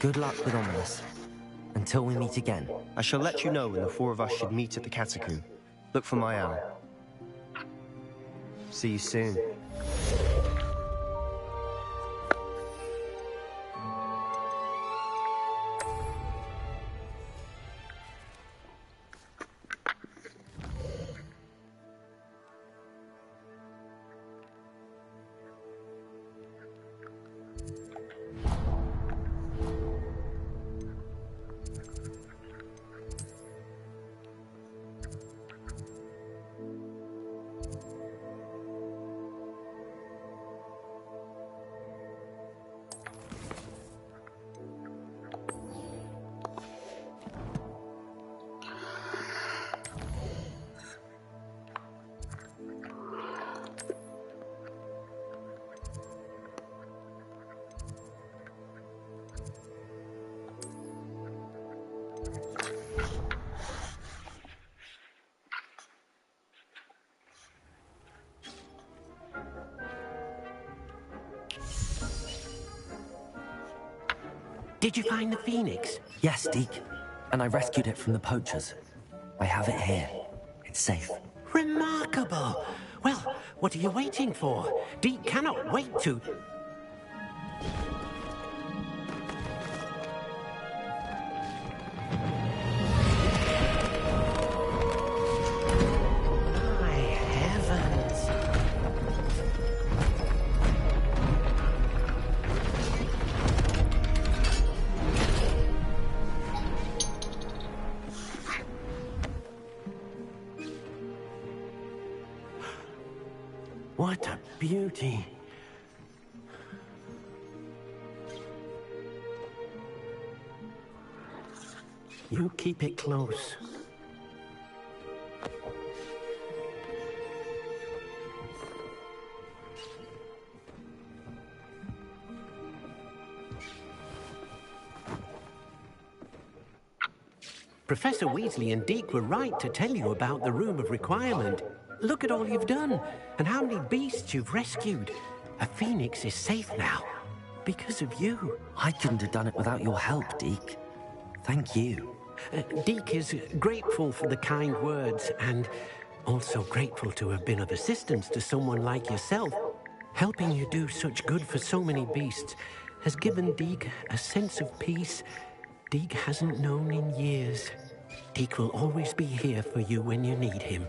Good luck with Ominous. Until we meet again. I shall let you know when the four of us should meet at the catacomb. Look for my owl. See you soon. Did you find the phoenix? Yes, Deke. And I rescued it from the poachers. I have it here. It's safe. Remarkable! Well, what are you waiting for? Deke cannot wait to... My heavens! What a beauty. You keep it close. Professor Weasley and Deke were right to tell you about the Room of Requirement. Look at all you've done, and how many beasts you've rescued. A phoenix is safe now, because of you. I couldn't have done it without your help, Deke. Thank you. Deke is grateful for the kind words, and also grateful to have been of assistance to someone like yourself. Helping you do such good for so many beasts has given Deke a sense of peace Deke hasn't known in years. Deke will always be here for you when you need him.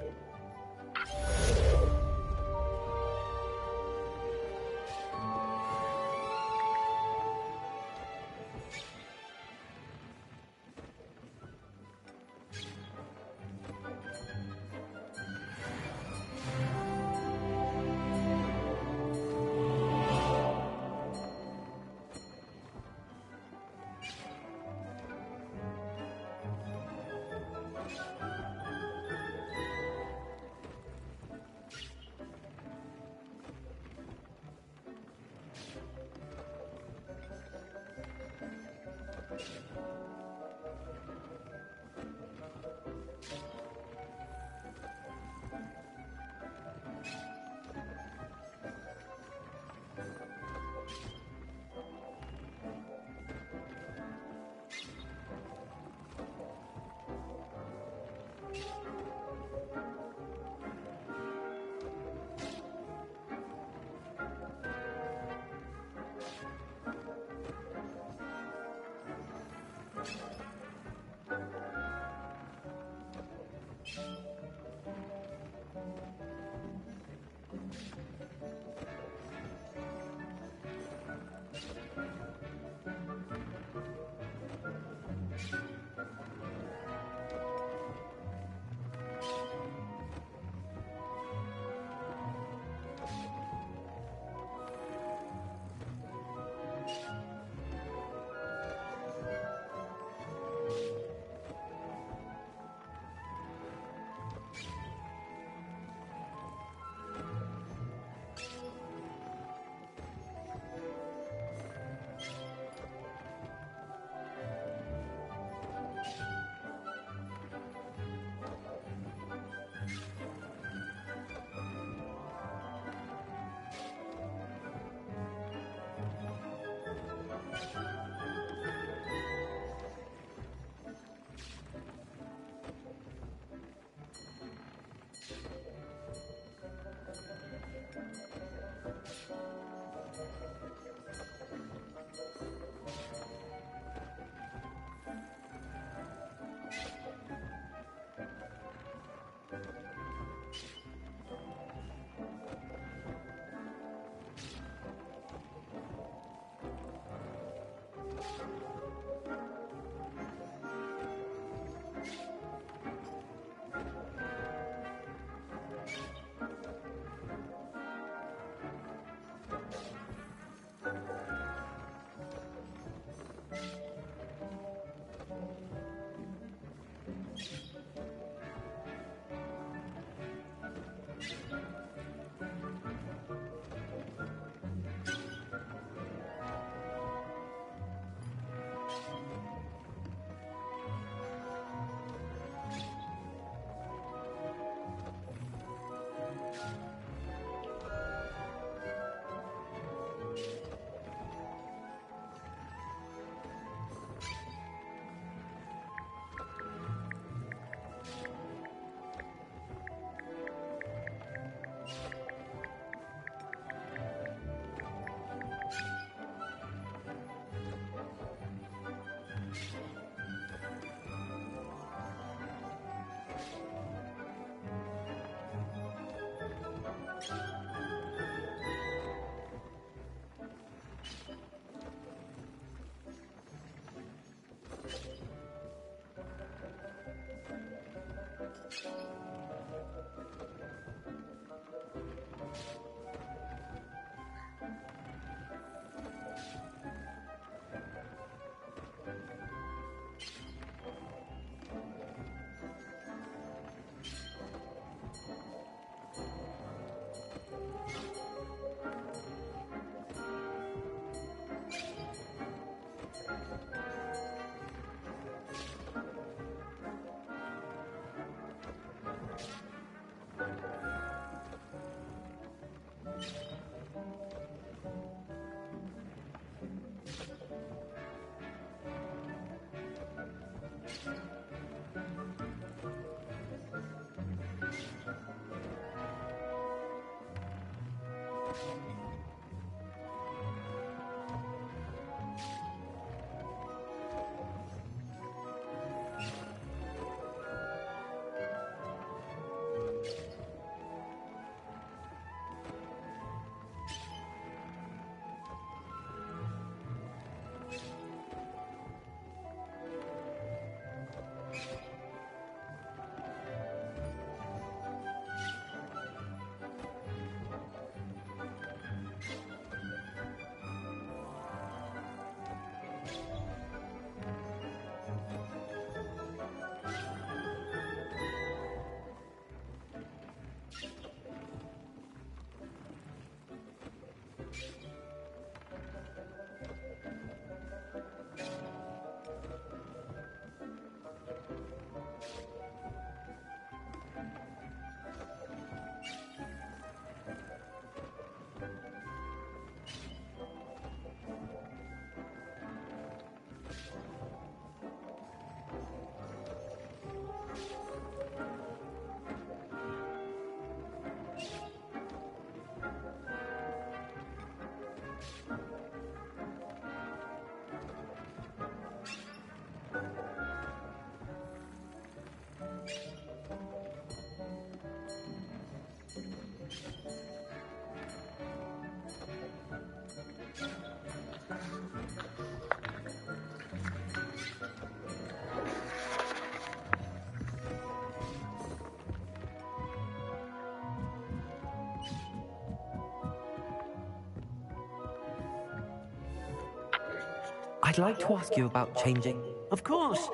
I'd like to ask you about changing. Of course.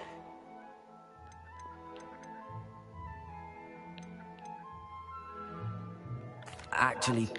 Actually,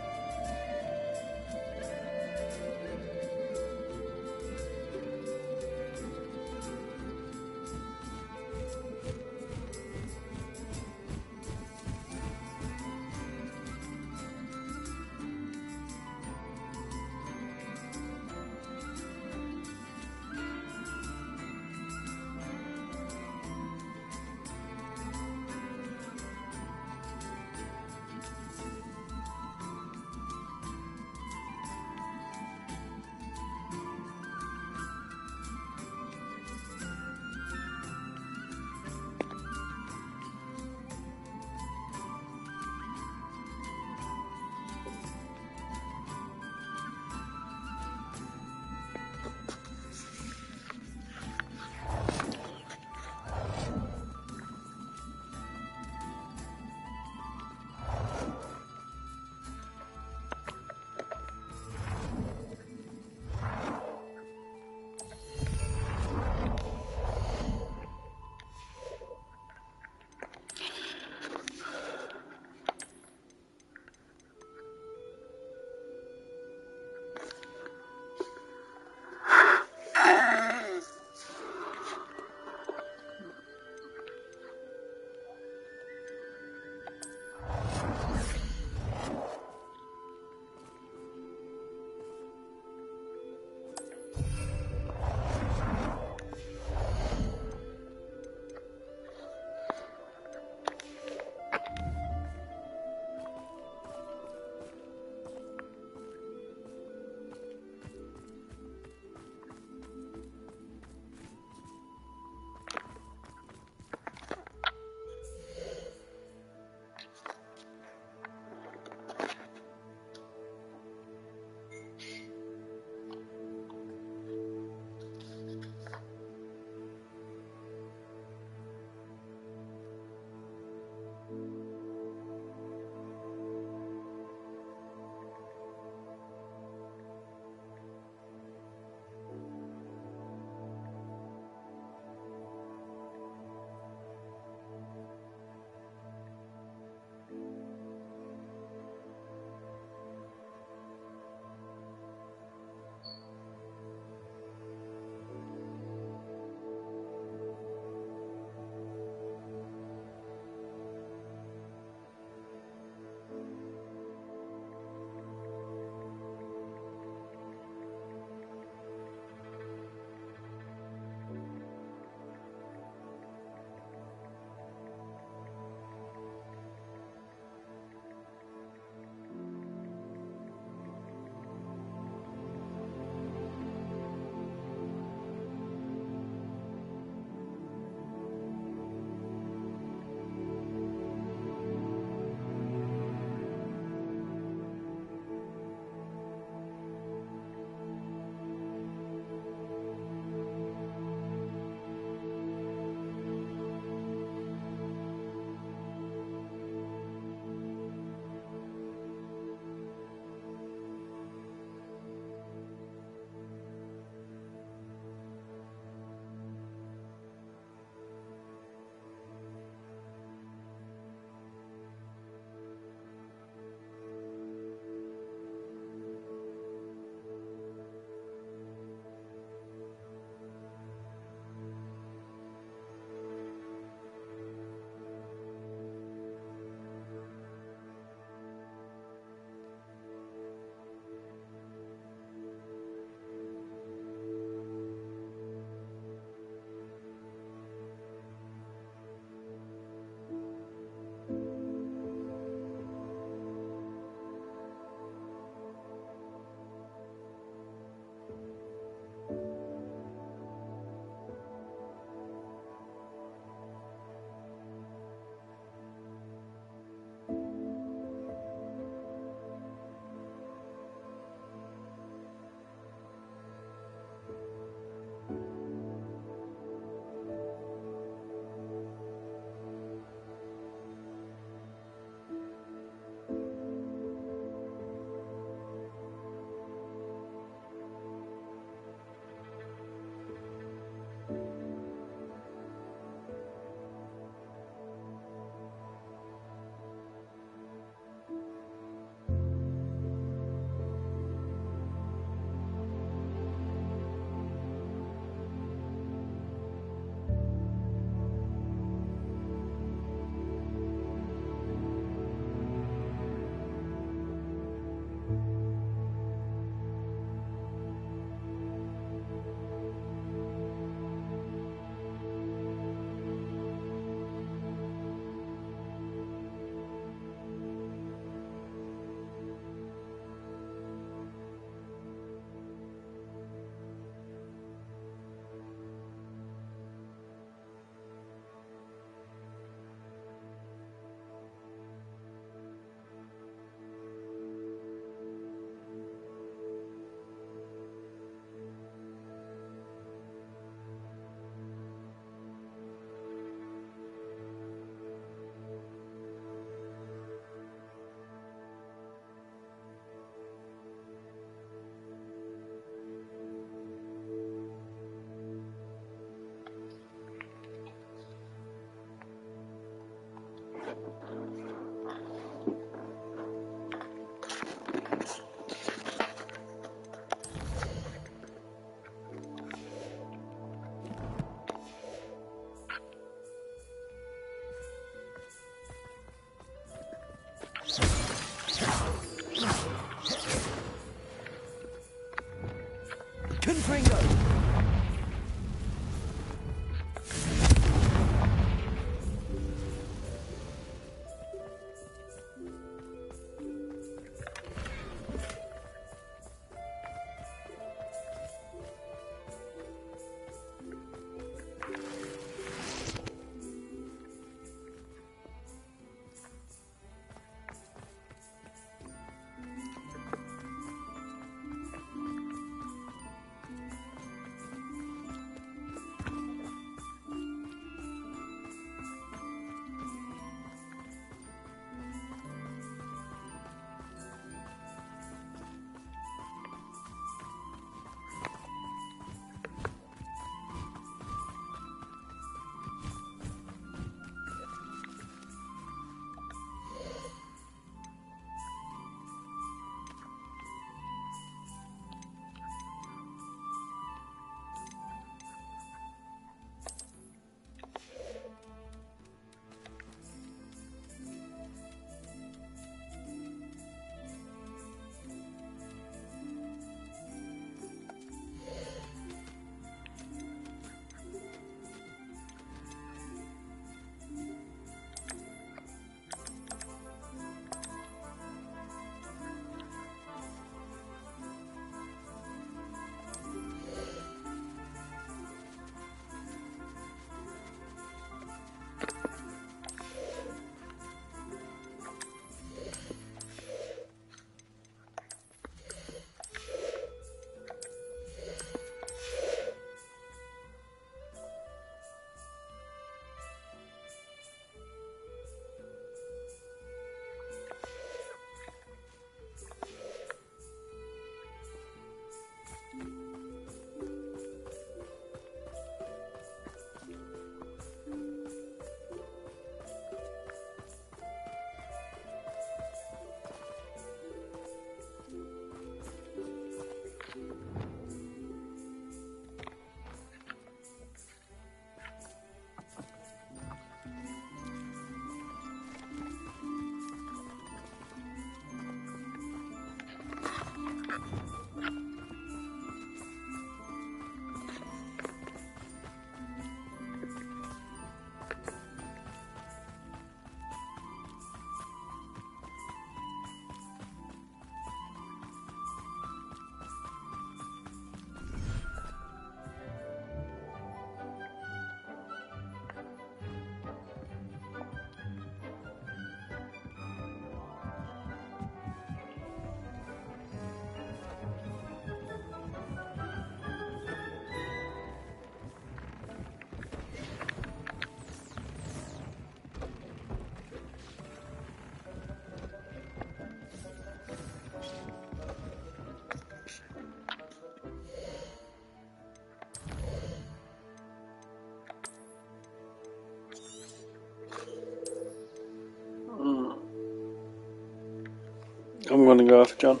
I'm gonna go after John.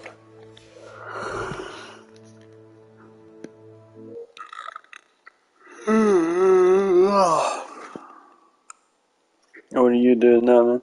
What are you doing now, man?